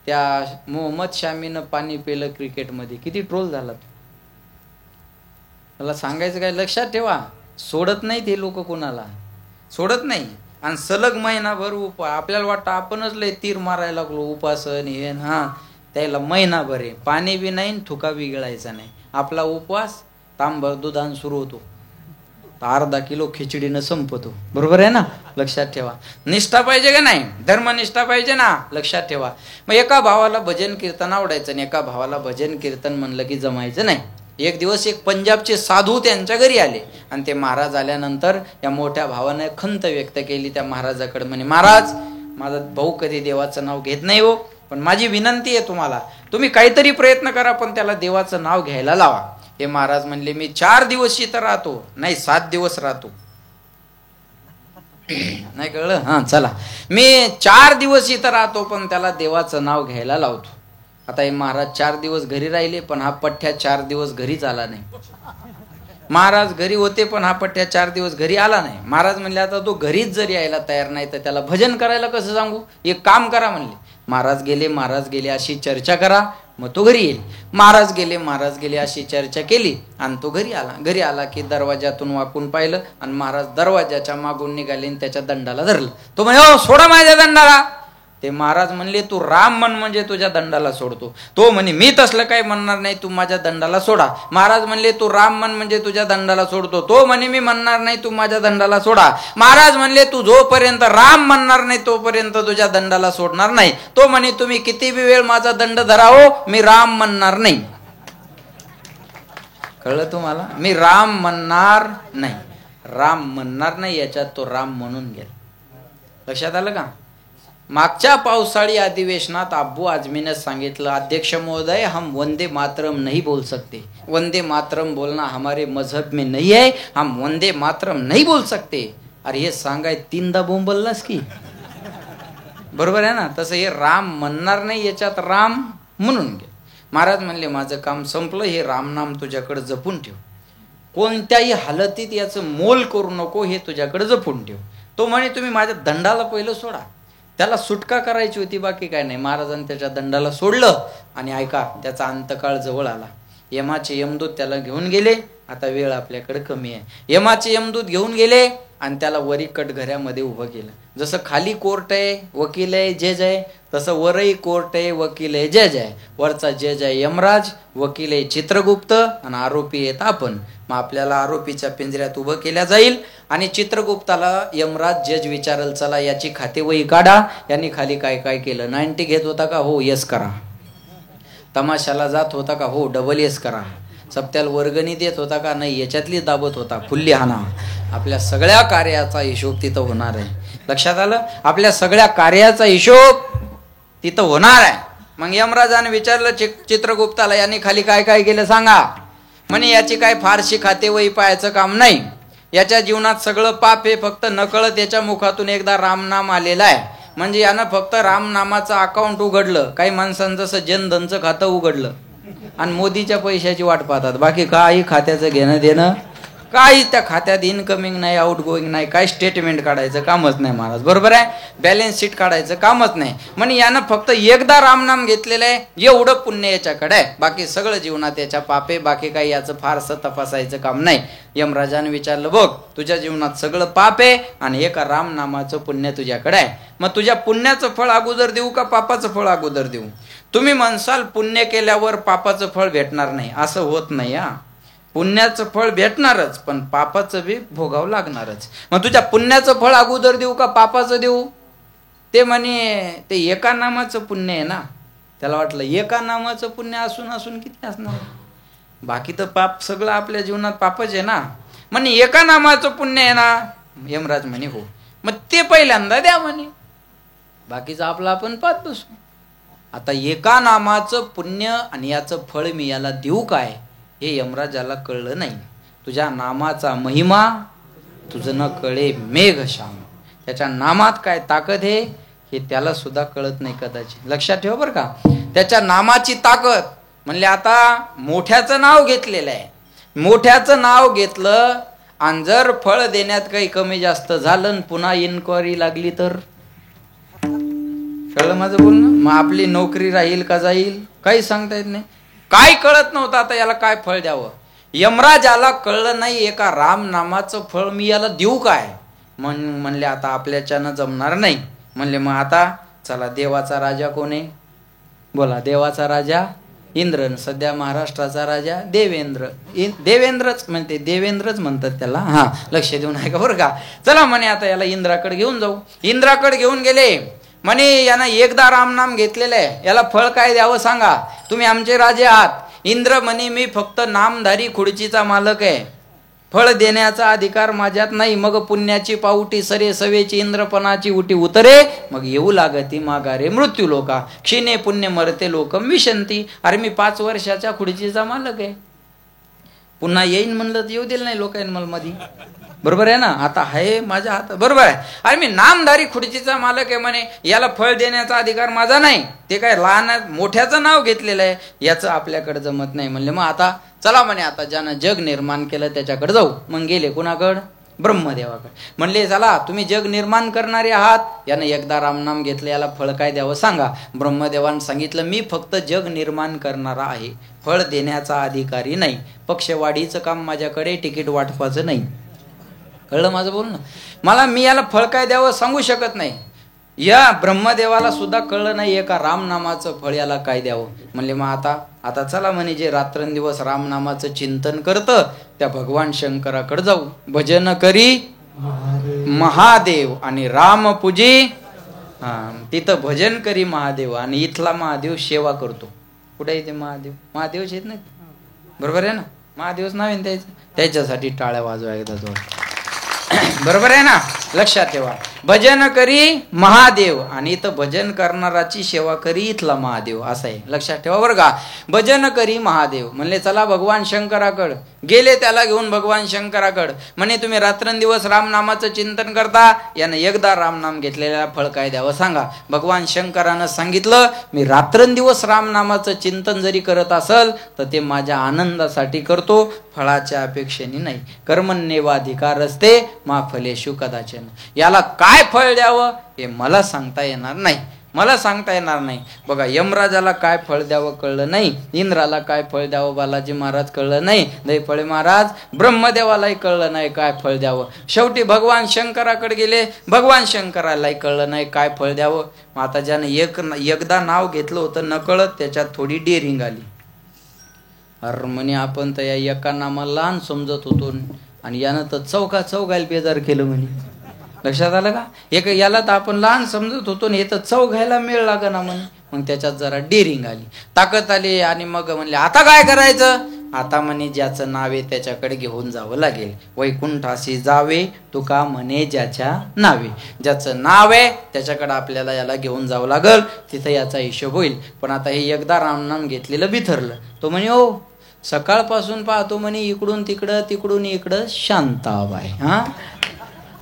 त्या मोहम्मद शामीनं पाणी पिलं क्रिकेटमध्ये, किती ट्रोल झाला. मला सांगायचं काय, लक्षात ठेवा. सोडत नाही ते लोक, कोणाला सोडत नाही. आणि सलग महिनाभर आपल्याला वाटतं आपणच लय तीर मारायला लागलो उपासन हे. हा, त्याला महिनाभर आहे, पाणी बी नाही, थुका बी गिळायचा नाही. आपला उपवास तांबर दुधान सुरू होतो, अर्धा किलो खिचडीनं संपतो. बरोबर आहे ना. लक्षात ठेवा. निष्ठा पाहिजे का नाही? धर्मनिष्ठा पाहिजे ना. लक्षात ठेवा. मग एका भावाला भजन कीर्तन आवडायचं आणि एका भावाला भजन कीर्तन म्हणलं की जमायचं नाही. एक दिवस एक पंजाबचे साधू त्यांच्या घरी आले आणि ते महाराज आल्यानंतर या मोठ्या भावाने खंत व्यक्त केली त्या महाराजाकडे. म्हणे महाराज, माझा भाऊ कधी देवाचं नाव घेत नाही हो, पण माझी विनंती आहे तुम्हाला, तुम्ही काहीतरी प्रयत्न करा पण त्याला देवाचं नाव घ्यायला लावा. हे महाराज म्हणले मी 4 दिवस इथं राहतो, नाही 7 दिवस राहतो. नाही कळलं? हा चला, मी 4 दिवस इथं राहतो पण त्याला देवाचं नाव घ्यायला लावतो. आता हे महाराज 4 दिवस घरी राहिले पण हा पठ्ठ्या 4 दिवस घरीच आला नाही. महाराज घरी होते पण हा पठ्ठ्या 4 दिवस घरी आला नाही. महाराज म्हणले आता तो घरीच जर यायला तयार नाही तर त्याला भजन करायला कसं सांगू, एक काम करा म्हणले. महाराज गेले अशी चर्चा करा, मग तो घरी येईल. महाराज गेले अशी चर्चा केली आणि तो घरी आला की दरवाजातून वाकून पाहिलं आणि महाराज दरवाजाच्या मागून निघाले आणि त्याच्या दंडाला धरलं. तो म्हणे, हो सोडा माझ्या दंडाला. ते महाराज म्हणले तू राम म्हण म्हणजे तुझ्या दंडाला सोडतो. तो म्हणे मी तसलं काही म्हणणार नाही, तू माझ्या दंडाला सोडा. महाराज म्हणले तू राम म्हण म्हणजे तुझ्या दंडाला सोडतो. तो म्हणे मी म्हणणार नाही, तू माझ्या दंडाला सोडा. महाराज म्हणले तू जोपर्यंत राम म्हणणार नाही तोपर्यंत तुझ्या दंडाला सोडणार नाही. तो म्हणे तुम्ही किती बी वेळ माझा दंड धरावो, मी राम म्हणणार नाही. कळलं तुम्हाला? मी राम म्हणणार नाही, राम म्हणणार नाही, याच्यात तो राम म्हणून गेला. लक्षात आलं का? मागच्या पावसाळी अधिवेशनात अब्बू आझमीने सांगितलं, अध्यक्ष महोदय हम वंदे मातरम नहीं बोल सकते, वंदे मातरम बोलना हमारे मजहब में नहीं है, हम वंदे मातरम नहीं बोल सकते. अरे हे सांगाय तीनदा बोंबललास की, बरोबर आहे ना? तसं हे राम म्हणणार नाही, याच्यात राम म्हणून गेलं. महाराज म्हणले माझं काम संपलं, हे रामनाम तुझ्याकडे जपून ठेव, कोणत्याही हालतीत याचं मोल करू नको, हे तुझ्याकडे जपून ठेव. तो म्हणे तुम्ही माझ्या दंडाला पहिलं सोडा, त्याला सुटका करायची होती, बाकी काय नाही. महाराजांनी त्याच्या दंडाला सोडलं आणि ऐका, त्याचा अंतकाळ जवळ आला. यमाचे यमदूत त्याला घेऊन गेले. आता वेळ आपल्याकडे कमी आहे. यमाचे यमदूत घेऊन गेले आणि त्याला वरी कटघऱ्यामध्ये उभं केलं. जसं खाली कोर्ट आहे, वकील आहे, जज आहे, तसं वरही कोर्ट आहे, वकील आहे, जज आहे. वरचा जज आहे यमराज, वकील आहे चित्रगुप्त आणि आरोपी आहेत आपण. मग आपल्याला आरोपीच्या पिंजऱ्यात उभं केल्या जाईल आणि चित्रगुप्ताला यमराज जज विचारल, चला याची खातेवही काढा, यांनी खाली काय काय केलं. 90 घेत होता का? हो यस करा. तमाशाला जात होता का? हो डबल यस करा. सप्त्याला वर्गणी देत होता का? नाही, याच्यातली दाबत होता, फुल्ली हाना. आपल्या सगळ्या कार्याचा हिशोब तिथं होणार आहे. लक्षात आलं? आपल्या सगळ्या कार्याचा हिशोब तिथं होणार आहे. मग यमराजाने विचारलं चित्रगुप्ताला, यांनी खाली काय काय केलं सांगा. म्हणे याची काय फारशी खातेवही पाहायचं काम नाही, याच्या जीवनात सगळं पाप आहे, फक्त नकळत याच्या मुखातून एकदा रामनाम आलेला आहे. म्हणजे यानं फक्त रामनामाचं अकाउंट उघडलं. काही माणसांचं जसं जनधनचं खातं उघडलं आणि मोदीच्या पैशाची वाट पाहतात, बाकी काही खात्याचं घेणं देणं, काही त्या खात्यात इनकमिंग नाही, आउट गोईंग नाही, काही स्टेटमेंट काढायचं कामच नाही महाराज, बरोबर आहे? बॅलन्स शीट काढायचं कामच नाही. म्हणजे यानं फक्त एकदा रामनाम घेतलेलं आहे, एवढं पुण्य याच्याकडे आहे, बाकी सगळं जीवनात याच्या पापे, बाकी काही याचं फारसं तपासायचं काम नाही. यमराजाने विचारलं, बघ तुझ्या जीवनात सगळं पाप आहे आणि एका रामनामाचं पुण्य तुझ्याकडे आहे. मग तुझ्या पुण्याचं फळ अगोदर देऊ का पापाचं फळ अगोदर देऊ? तुम्ही म्हणसाल पुण्य केल्यावर पापाचं फळ भेटणार नाही, असं होत नाही. हा, पुण्याचं फळ भेटणारच, पण पापाचं बी भोगावं लागणारच. मग तुझ्या पुण्याचं फळ अगोदर देऊ का पापाचं देऊ? ते म्हणे ते एका नामाचं पुण्य आहे ना. त्याला वाटलं एका नामाचं पुण्य असून असून किती असणार, बाकी तर पाप सगळं आपल्या जीवनात पापच आहे ना. म्हणे एका नामाचं पुण्य आहे ना. यमराज म्हणे हो. मग ते पहिल्यांदा द्या म्हणे, बाकीचं आपलं आपण पाहत बसू. आता एका नामाचं पुण्य आणि याचं फळ मी याला देऊ काय, हे यमराजाला कळलं नाही. तुझ्या नामाचा महिमा तुझं न कळे मेघश्याम. त्याच्या नामात काय ताकद आहे हे त्याला सुद्धा कळत नाही कदाचित. लक्षात ठेव बरं का, त्याच्या नामाची ताकद. म्हणले आता मोठ्याचं नाव घेतलेलं आहे, मोठ्याचं नाव घेतलं आणि जर फळ देण्यात काही कमी जास्त झालं, पुन्हा इन्क्वायरी लागली तर, कळलं माझं बोलणं? मग आपली नोकरी राहील का जाईल काही सांगता येत नाही. काय कळत नव्हतं आता याला काय फळ द्यावं. यमराजाला कळलं नाही एका राम नामाचं फळ मी याला देऊ काय. म्हणले आता आपल्याच्यानं जमणार नाही. म्हणले मग आता चला, देवाचा राजा कोण आहे? बोला. देवाचा राजा इंद्र, सध्या महाराष्ट्राचा राजा देवेंद्र. देवेंद्रच म्हणते, देवेंद्रच म्हणतात त्याला. हा, लक्ष देऊन आहे का बरं का. चला म्हणे आता याला इंद्राकडे घेऊन जाऊ. इंद्राकडे घेऊन गेले. म्हणे यानं एकदा रामनाम घेतलेलं आहे, याला फळ काय द्यावं सांगा, तुम्ही आमचे राजे आहात. इंद्र म्हणे मी फक्त नामधारी खुर्चीचा मालक आहे, फळ देण्याचा अधिकार माझ्यात नाही. मग पुण्याची पावटी सरे सवेची इंद्रपणाची उटी उतरे, मग येऊ लागती माघारे मृत्यू लोका, क्षीणे पुण्य मरते लोकम विशंती. अरे मी 5 वर्षाच्या खुर्चीचा मालक आहे, पुन्हा येईन म्हणलं तर येऊ दिलं नाही लोकांनी मला मध्ये, बरोबर आहे ना. आता आहे माझ्या हातात, बरोबर आहे. अरे मी नामधारी खुर्चीचा मालक आहे म्हणे, याला फळ देण्याचा अधिकार माझा नाही. ते काय लहान मोठ्याचं नाव घेतलेलं आहे, याचं आपल्याकडे जमत नाही. म्हणले मग आता चला म्हणे, आता ज्यानं जग निर्माण केलं त्याच्याकडे जाऊ. मग गेले कुणाकडं? ब्रह्मदेवाकडे. म्हणले चला तुम्ही जग निर्माण करणारे आहात, यानं एकदा रामनाम घेतलं, याला फळ काय द्यावं सांगा. ब्रह्मदेवानं सांगितलं मी फक्त जग निर्माण करणारा आहे, फळ देण्याचा अधिकारी नाही. पक्षवाढीचं काम माझ्याकडे, तिकीट वाटपाचं नाही. कळलं माझं बोलणं? मी याला फळ काय द्यावं सांगू शकत नाही. या ब्रह्मदेवाला सुद्धा कळलं नाही एका रामनामाचं फळ याला काय द्यावं. म्हणले मग आता चला म्हणे जे रात्रंदिवस रामनामाचं चिंतन करतं त्या भगवान शंकराकडे जाऊ. भजन करी महादेव आणि राम पूजी. तिथं भजन करी महादेव आणि इथला महादेव सेवा करतो. कुठे येते महादेव? महादेवच येत नाही, बरोबर आहे ना? महादेवच नाव आहे त्याचं, त्याच्यासाठी टाळ्या वाजवा एकदा जोर. बरोबर आहे ना? लक्षात ठेवा. भजन करी महादेव आणि इथं भजन करणाराची सेवा करी इथला महादेव, असं आहे. लक्षात ठेवा बरं का. भजन करी महादेव म्हणले चला भगवान शंकराकड गेले. त्याला घेऊन भगवान शंकराकड म्हणे तुम्ही रात्रंदिवस रामनामाचं चिंतन करता, यानं एकदा रामनाम घेतलेला फळ काय द्यावं सांगा. भगवान शंकरानं सांगितलं मी रात्रंदिवस रामनामाचं चिंतन जरी करत असल तर ते माझ्या आनंदासाठी करतो, फळाच्या अपेक्षेने नाही. कर्मण्येवाधिकार असते मा फलेषु कदाचन. याला काय फळ द्यावं हे मला सांगता येणार नाही, मला सांगता येणार नाही. बघा यमराजाला काय फळ द्यावं कळलं नाही, इंद्राला काय फळ द्यावं बालाजी महाराज कळलं नाही, दैफळे महाराज ब्रह्मदेवालाही कळलं नाही काय फळ द्यावं. शेवटी भगवान शंकराकडे गेले, भगवान शंकरालाही कळलं नाही काय फळ द्यावं. मग आता ज्यानं एकदा नाव घेतलं होतं नकळत त्याच्यात थोडी डेअरिंग आली. अरे म्हणे आपण तर या एका नामाला लहान समजत होतो आणि यानं तर चौघायला बेजार केलं म्हणे. लक्षात आलं का? याला तर आपण लहान समजत होतो हे तर चौघायला मेळ लागा ना म्हणे. मग त्याच्यात जरा डेअरिंग आली, ताकद आली आणि मग म्हणले आता काय करायचं. आता म्हणे ज्याचं नाव आहे त्याच्याकडे घेऊन जावं लागेल. वैकुंठाशी जावे तुका म्हणे ज्याच्या नावे. ज्याचं नाव आहे त्याच्याकडे आपल्याला याला घेऊन जावं लागल, तिथं याचा हिशोब होईल. पण आता हे एकदा रामनाम घेतलेलं बिथरलं. तो म्हणे ओ सकाळपासून पाहतो म्हणे इकडून तिकडं तिकडून इकडं शांताबाई.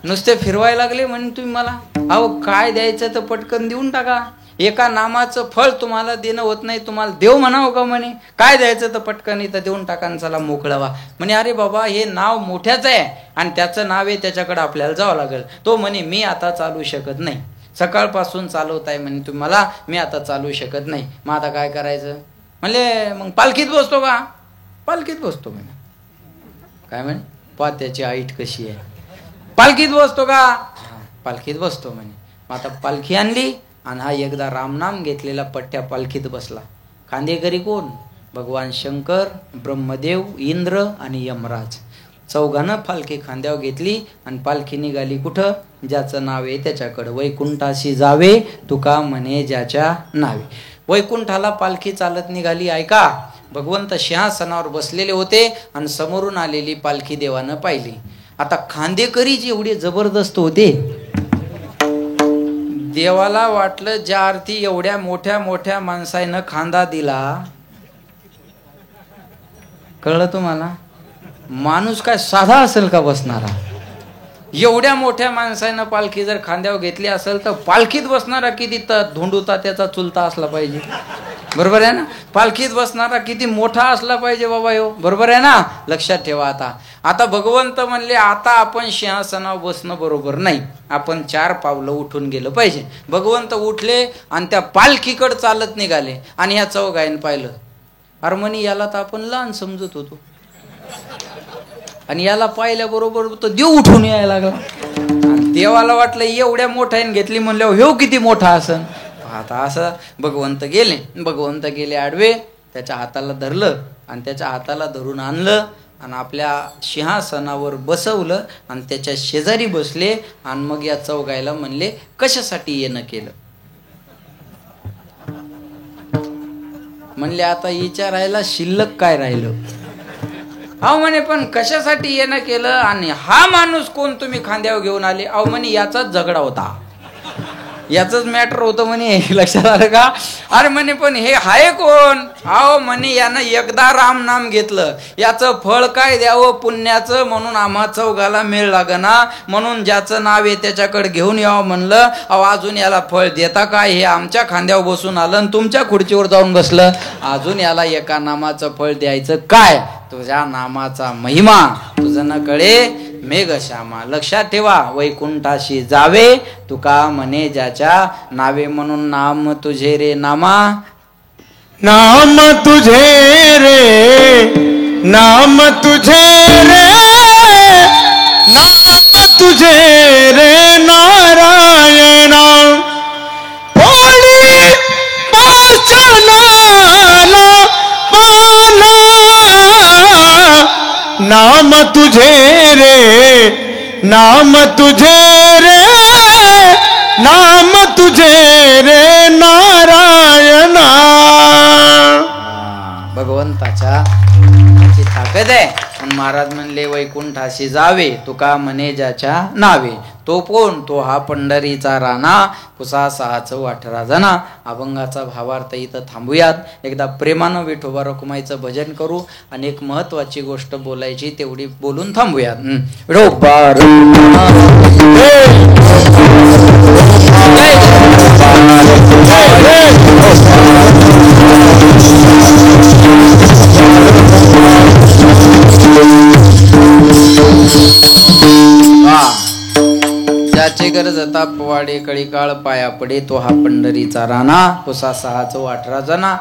नुसते फिरवायला लागले म्हणे तुम्ही मला. अहो काय द्यायचं तर पटकन देऊन टाका. एका नामाचं फळ तुम्हाला देणं होत नाही, तुम्हाला देव म्हणावं का म्हणे. काय द्यायचं तर पटकन इथं देऊन टाका आणि चला मोकळावा. म्हणे अरे बाबा हे नाव मोठ्याच आहे आणि त्याचं नाव आहे त्याच्याकडे आपल्याला जावं लागेल. तो म्हणे मी आता चालू शकत नाही, सकाळपासून चालवताय म्हणे तुम्हाला, मी आता चालू शकत नाही. मग आता काय करायचं. म्हणले मग पालखीत बसतो का. पालखीत बसतो म्हणे. काय म्हणे पा त्याची हाईट कशी आहे. पालखीत बसतो का. पालखीत बसतो म्हणे. मग आता पालखी आणली आणि हा एकदा रामनाम घेतलेला पट्ट्या पालखीत बसला. खांदेकरी कोण. भगवान शंकर, ब्रह्मदेव, इंद्र आणि यमराज. चौघानं पालखी खांद्यावर घेतली आणि पालखी निघाली कुठं. ज्याचं नाव आहे त्याच्याकडं. वैकुंठाशी जावे तुका म्हणे ज्याच्या नावे. वैकुंठाला पालखी चालत निघाली. ऐका भगवंत सिंहासनावर बसलेले होते आणि समोरून आलेली पालखी देवानं पाहिली. आता खांदेकरी जे एवढे जबरदस्त होते, देवाला वाटलं ज्या अर्थी एवढ्या मोठ्या मोठ्या माणसानं खांदा दिला. कळलं तुम्हाला. माणूस काय साधा असेल का बसणारा. एवढ्या मोठ्या माणसानं पालखी जर खांद्यावर घेतली असेल तर पालखीत बसणारा किती धोंडूता त्याचा चुलता असला पाहिजे. बरोबर आहे ना. पालखीत बसणारा किती मोठा असला पाहिजे बाबा यो. बरोबर आहे ना. लक्षात ठेवा. आता भगवंत म्हणले आता आपण सिंहासनावर बसणं बरोबर नाही, आपण 4 पावलं उठून गेलं पाहिजे. भगवंत उठले आणि त्या पालखीकडे चालत निघाले आणि ह्या चौघाईन पाहिलं. अरे म्हणे याला तर आपण लहान समजत होतो आणि याला पाहिल्याबरोबर तो देव उठून यायला लागला. देवाला वाटलं एवढ्या मोठ्याने घेतली म्हणल्यावर ह्यो किती मोठा असन. आता असं भगवंत गेले आडवे, त्याच्या हाताला धरलं आणि त्याच्या हाताला धरून आणलं आणि आपल्या सिंहासनावर बसवलं आणि त्याच्या शेजारी बसले आणि मग या चौघायला म्हणले कशासाठी येणं केलं. म्हणले आता विचारायला शिल्लक काय राहिलं. अहो म्हणे पण कशासाठी येणं केलं आणि हा माणूस कोण तुम्ही खांद्यावर घेऊन आले. अहो म्हणे याचाच झगडा होता, याचंच मॅटर होतं म्हणे. लक्षात आलं का. अरे म्हणे पण हे हाय कोण. अहो म्हणे यानं एकदा राम नाम घेतलं, याचं फळ काय द्यावं पुण्याचं म्हणून आम्हा चौघाला मेळ लागना, म्हणून ज्याचं नाव आहे त्याच्याकडे घेऊन यावं म्हणलं. अहो अजून याला फळ देता काय. हे आमच्या खांद्यावर बसून आलं आणि तुमच्या खुर्चीवर जाऊन बसलं. अजून याला एका नामाचं फळ द्यायचं काय. तुझ्या नामाचा महिमा तुझं न कळे मेघश्यामा. लक्षात ठेवा. वैकुंठाशी जावे तुका म्हणे ज्याच्या नावे. म्हणून नाम तुझे रे नामा. नाम तुझे रे, नाम तुझे रे, नाम तुझे रे नारायणा. नाम तुझे रे नाम तुझे रे नाम तुझे रे नारायणा. भगवंताच्या ताकद आहे. महाराज म्हणले वैकुंठाशी जावे तुका म्हणे ज्याच्या नावे. तो कोण? तो हा पंढरीचा राणा कुसा 618 जना. अभंगाचा भावार्थ इथं थांबूयात. एकदा प्रेमानं विठोबा रखुमाईचं भजन करू आणि एक महत्वाची गोष्ट बोलायची तेवढी बोलून थांबूयात. ज्याचे गरज तापवाडे कळी काळ पाया पडे तो हा पंढरीचा राणा कुसा 618 जना.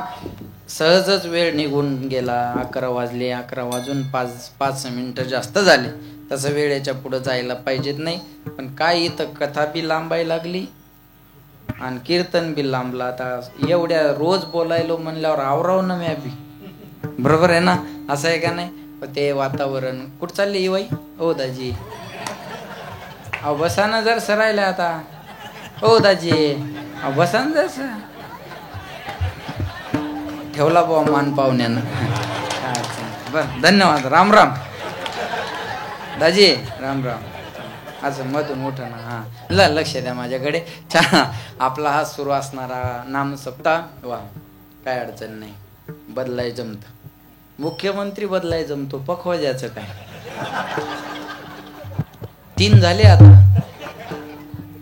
सहजच वेळ निघून गेला. 11 वाजले. 11 वाजून 5 मिनिटं जास्त झाले. तसं वेळेच्या पुढे जायला पाहिजेत नाही. पण काय इथं कथा बी लांबायला लागली आणि कीर्तन बी लांबला. आता एवढ्या रोज बोलायलो म्हणल्यावर आवराव ना मी बी. बरोबर आहे ना? असं आहे का नाही? ते वातावरण कुठं चालली बाई? हो दाजी अहो बसा ना जर सरायला आता. हो दाजी अहो बसा ना जर. ठेवला बुवा मान पाहुण्यानं. बर धन्यवाद. राम राम दाजी. राम राम. असं मधून उठ ना. हा लक्ष द्या माझ्याकडे. छान आपला हा सुरू असणारा नाम सप्ताह. वा काय अडचण नाही. बदलाय जमत. मुख्यमंत्री बदलाय जमतो. पखवाजाचं काय 3 झाले आता.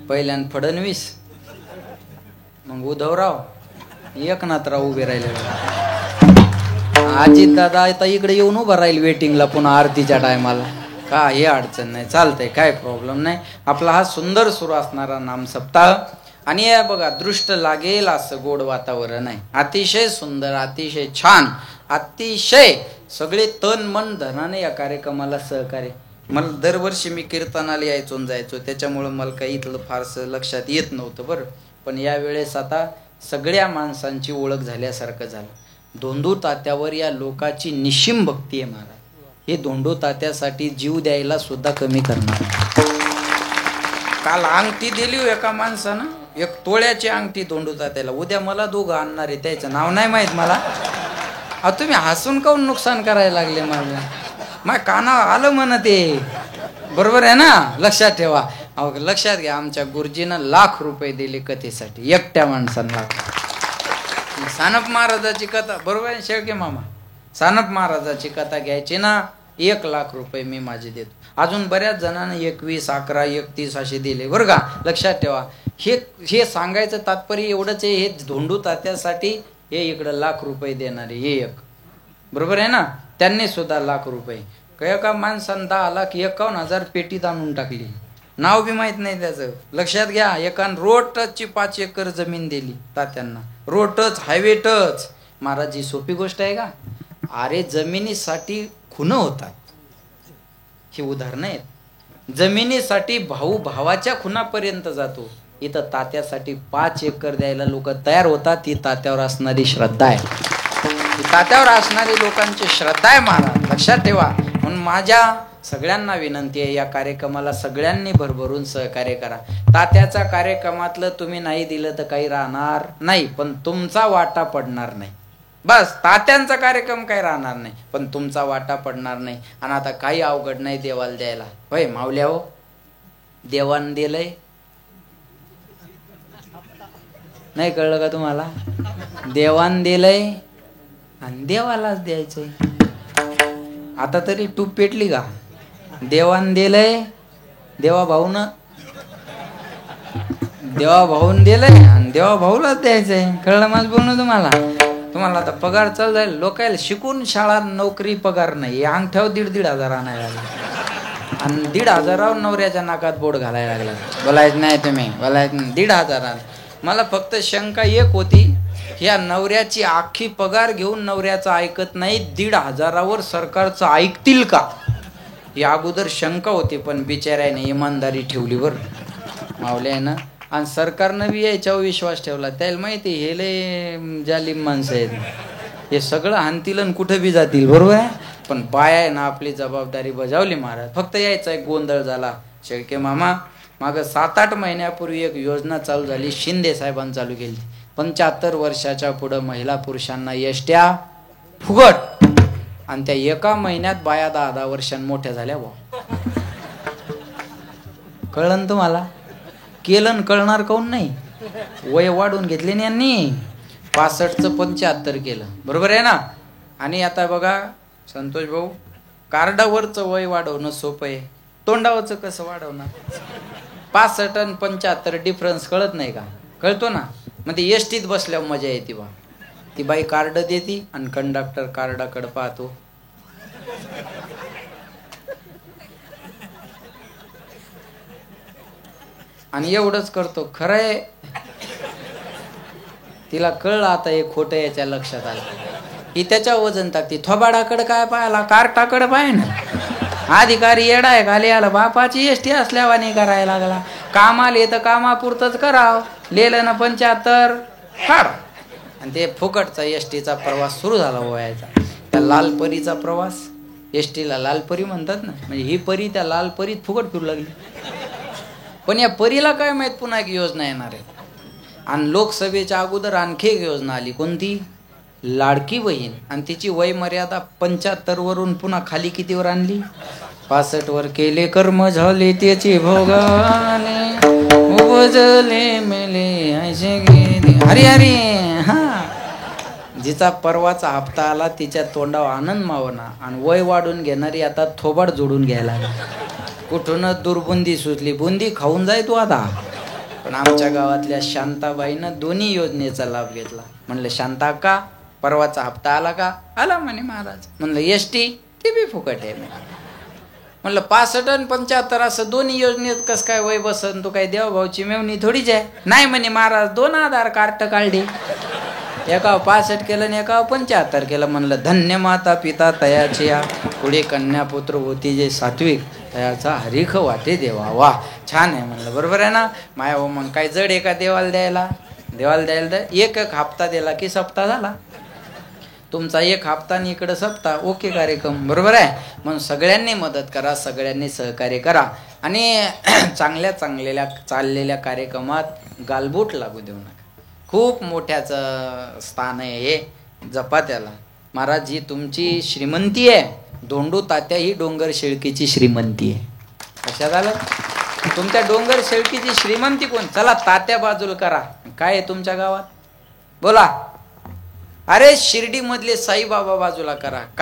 पहिल्यान फडणवीस मग उद्धवराव एकनाथराव उभे राहिले. अजित दादा आता इकडे येऊन उभा राहील वेटिंगला पुन्हा आरतीच्या टायमाला. का हे अडचण नाही. चालतंय काय प्रॉब्लेम नाही. आपला हा सुंदर सुरू असणारा नाम सप्ताह. आणि हे बघा दृष्ट लागेल असं गोड वातावरण आहे. अतिशय सुंदर अतिशय छान अतिशय सगळे तन मन धनाने या कार्यक्रमाला सहकार्य. मला दरवर्षी मी कीर्तनाला यायचो जायचो त्याच्यामुळं मला काही इथलं फारसं लक्षात येत नव्हतं बरं. पण यावेळेस आता सगळ्या माणसांची ओळख झाल्यासारखं झालं. धोंडू तात्यावर या लोकाची निशिम भक्ती आहे महाराज. हे धोंडू तात्यासाठी जीव द्यायला सुद्धा कमी करणार. काल अंगठी दिली एका माणसानं 1 तोळ्याची अंगठी धोंडू तात्याला. उद्या मला 2 आणणार आहे. त्याचं नाव नाही माहित मला. तुम्ही हसून काऊन नुकसान करायला लागले माझं? माझ्या कानावर आलं म्हण ते. बरोबर आहे ना? लक्षात ठेवा. लक्षात घ्या आमच्या गुरुजीनं ₹1,00,000 दिले कथेसाठी. एकट्या माणसांना. सानप महाराजाची कथा बरोबर आहे शेळके मामा. सानप महाराजाची कथा घ्यायची ना ₹1,00,000 मी माझे देतो. अजून बऱ्याच जणांना 21, 11, 31 असे दिले बरं का. लक्षात ठेवा. हे सांगायचं तात्पर्य एवढंच आहे. हे धोंडू तात्यासाठी हे इकडं ₹1,00,000 देणारे हे एक. बरोबर आहे ना? त्यांनी सुद्धा ₹1,00,000 एका माणसानं 10,51,000 पेटीत आणून टाकली. नाव बी माहित नाही त्याचं. लक्षात घ्या. एकान रोड टचची 5 एकर जमीन दिली तात्यांना. Road touch highway touch. महाराज ही सोपी गोष्ट आहे का? अरे जमिनीसाठी खुनं होतात. ही उदाहरणं आहेत. जमिनीसाठी भाऊ भावाच्या खुनापर्यंत जातो. इथं तात्यासाठी 5 एकर द्यायला लोक तयार होतात. ती तात्यावर असणारी श्रद्धा आहे. तात्यावर असणारी लोकांची श्रद्धा आहे महाराज. लक्षात ठेवा. म्हणून माझ्या सगळ्यांना विनंती आहे या कार्यक्रमाला सगळ्यांनी भरभरून सहकार्य करा. तात्याच्या कार्यक्रमातलं तुम्ही नाही दिलं तर काही राहणार नाही. पण तुमचा वाटा पडणार नाही. बस तात्यांचा कार्यक्रम काही राहणार नाही पण तुमचा वाटा पडणार नाही. आणि आता काही अवघड नाही देवाला द्यायला. होय माऊल्या हो देवान दिलंय नाही कळलं का तुम्हाला? देवान दिलंय आणि देवालाच द्यायचंय. आता तरी टूप पेटली का? देवान दिलंय देवा भाऊन दिलंय आणि देवा भाऊलाच द्यायचंय. कळलं माझं बोलणं तुम्हाला? तुम्हाला आता पगार चालू जाईल. लोकायला शिकून शाळा नोकरी पगार नाही. अंगठ्यावर 1,500 आणायला लागला आणि 1,500 नवऱ्याच्या नाकात बोट घालायला लागला. बोलायचं नाही तुम्ही बोलायचं नाही. 1,500. मला फक्त शंका एक होती. ह्या नवऱ्याची आखी पगार घेऊन नवऱ्याचं ऐकत नाही. 1,500वर सरकारचं ऐकतील का या अगोदर शंका होती. पण बिचाऱ्याने इमानदारी ठेवली बरं मावल्यानं. आणि सरकारनं बी याच्यावर विश्वास ठेवला. त्याला माहिती हे लय जालिम माणसं आहेत. हे सगळं हाणतील आणि कुठं बी जातील, बरोबर आहे. पण बाया आहे ना आपली जबाबदारी बजावली महाराज. फक्त यायचा एक गोंधळ झाला. शेळके मामा मागं 7-8 महिन्यापूर्वी एक योजना चालू झाली, शिंदे साहेबांनी चालू केली. 75 वर्षाच्या पुढं महिला पुरुषांना एसट्या फुकट. आणि त्या एका महिन्यात बाया 10-10 वर्षांनी मोठ्या झाल्या. कळलं तुम्हाला? केलं कळणार काऊन नाही? वय वाढून घेतले ना यांनी. 65चं 75 केलं, बरोबर आहे ना. आणि आता बघा संतोष भाऊ, कार्डावरचं वय वाढवणं सोपं आहे, तोंडावरचं कसं वाढवणार? 65 आणि 75 डिफरन्स कळत नाही का? कळतो ना. मग ते एसटीत बसल्यावर मजा येते बा. ती बाई कार्ड देती आणि कंडक्टर कार्डाकडे पाहतो. आणि एवढंच करतो. खरंय तिला कळलं आता हे खोटं, याच्या लक्षात आलं. ही त्याच्या वजन टाकते. थोबाडाकडे काय पाहायला, कार्टाकडे पाय ना. अधिकारी येडाय खाली आला, बापाची एसटी असल्यावानी करायला लागला. कामाले तर कामापुरतच कराव. लिहिलं ना 75 फाड. आणि ते फुकटचा एसटीचा प्रवास सुरू झाला व्हायचा. त्या लालपरीचा प्रवास, एसटीला लालपरी म्हणतात ना, म्हणजे ही परी त्या लालपरीत फुकट फिरू लागली. पण या परीला काय माहित पुन्हा एक योजना येणार आहे. आणि लोकसभेच्या अगोदर आणखी एक योजना आली. कोणती? लाडकी बहीण. आणि तिची वय मर्यादा 75 वरून पुन्हा खाली कितीवर आणली? 65 वर. केले कर्म झाले त्याचे भोगाने, उपजले मेले ऐसे गेले. हरी हरी. हा, जिचा परवाचा हप्ता आला तिच्या तोंडावर आनंद मावना. आणि वय वाढून घेणारी आता थोबाड जोडून घ्यायला. कुठून दुर्बुंदी सुचली, बुंदी खाऊन जाय तू आता. पण आमच्या गावातल्या शांताबाईनं दोन्ही योजनेचा लाभ घेतला. म्हणलं शांता का परवाचा हप्ता आला का? आला म्हणे महाराज. म्हणलं एसटी ती बी फुकट आहे. म्हणलं 65 आणि 75 असं दोन्ही योजनेत कस काय वय बसन? तू काय देवभाऊची मेवणी थोडीच आहे. नाही म्हणे महाराज, 2 आधार कार्ड काढले, एका 65 केलं आणि एका 75 केलं. म्हणलं धन्य माता पिता तयाची या, पुढे कन्या पुत्र होती जे सात्विक, तयाचा हरीख वाटे देवा. वा, छान आहे म्हणलं. बरोबर आहे ना माया. हो मग काय जड एका देवाला द्यायला एक हप्ता दिला की सप्ताह झाला तुमचा. एक हप्ता आणि इकडं सप्ताह. ओके कार्यक्रम, बरोबर आहे. म्हणून सगळ्यांनी मदत करा, सगळ्यांनी सहकार्य करा. आणि चांगल्या चाललेल्या कार्यक्रमात गालबोट लागू देऊ नका. खूप मोठ्याचं स्थान आहे हे, जपा त्याला. महाराज जी तुमची श्रीमंती आहे, धोंडू तात्या ही डोंगर शेळकीची श्रीमंती आहे. लक्षात आलं? तुमच्या डोंगर शेळकीची श्रीमंती कोण? चला तात्या बाजूला करा. काय आहे तुमच्या गावात? बोला. अरे शिर्डी मधले साईबाबा बाजूला करा. काय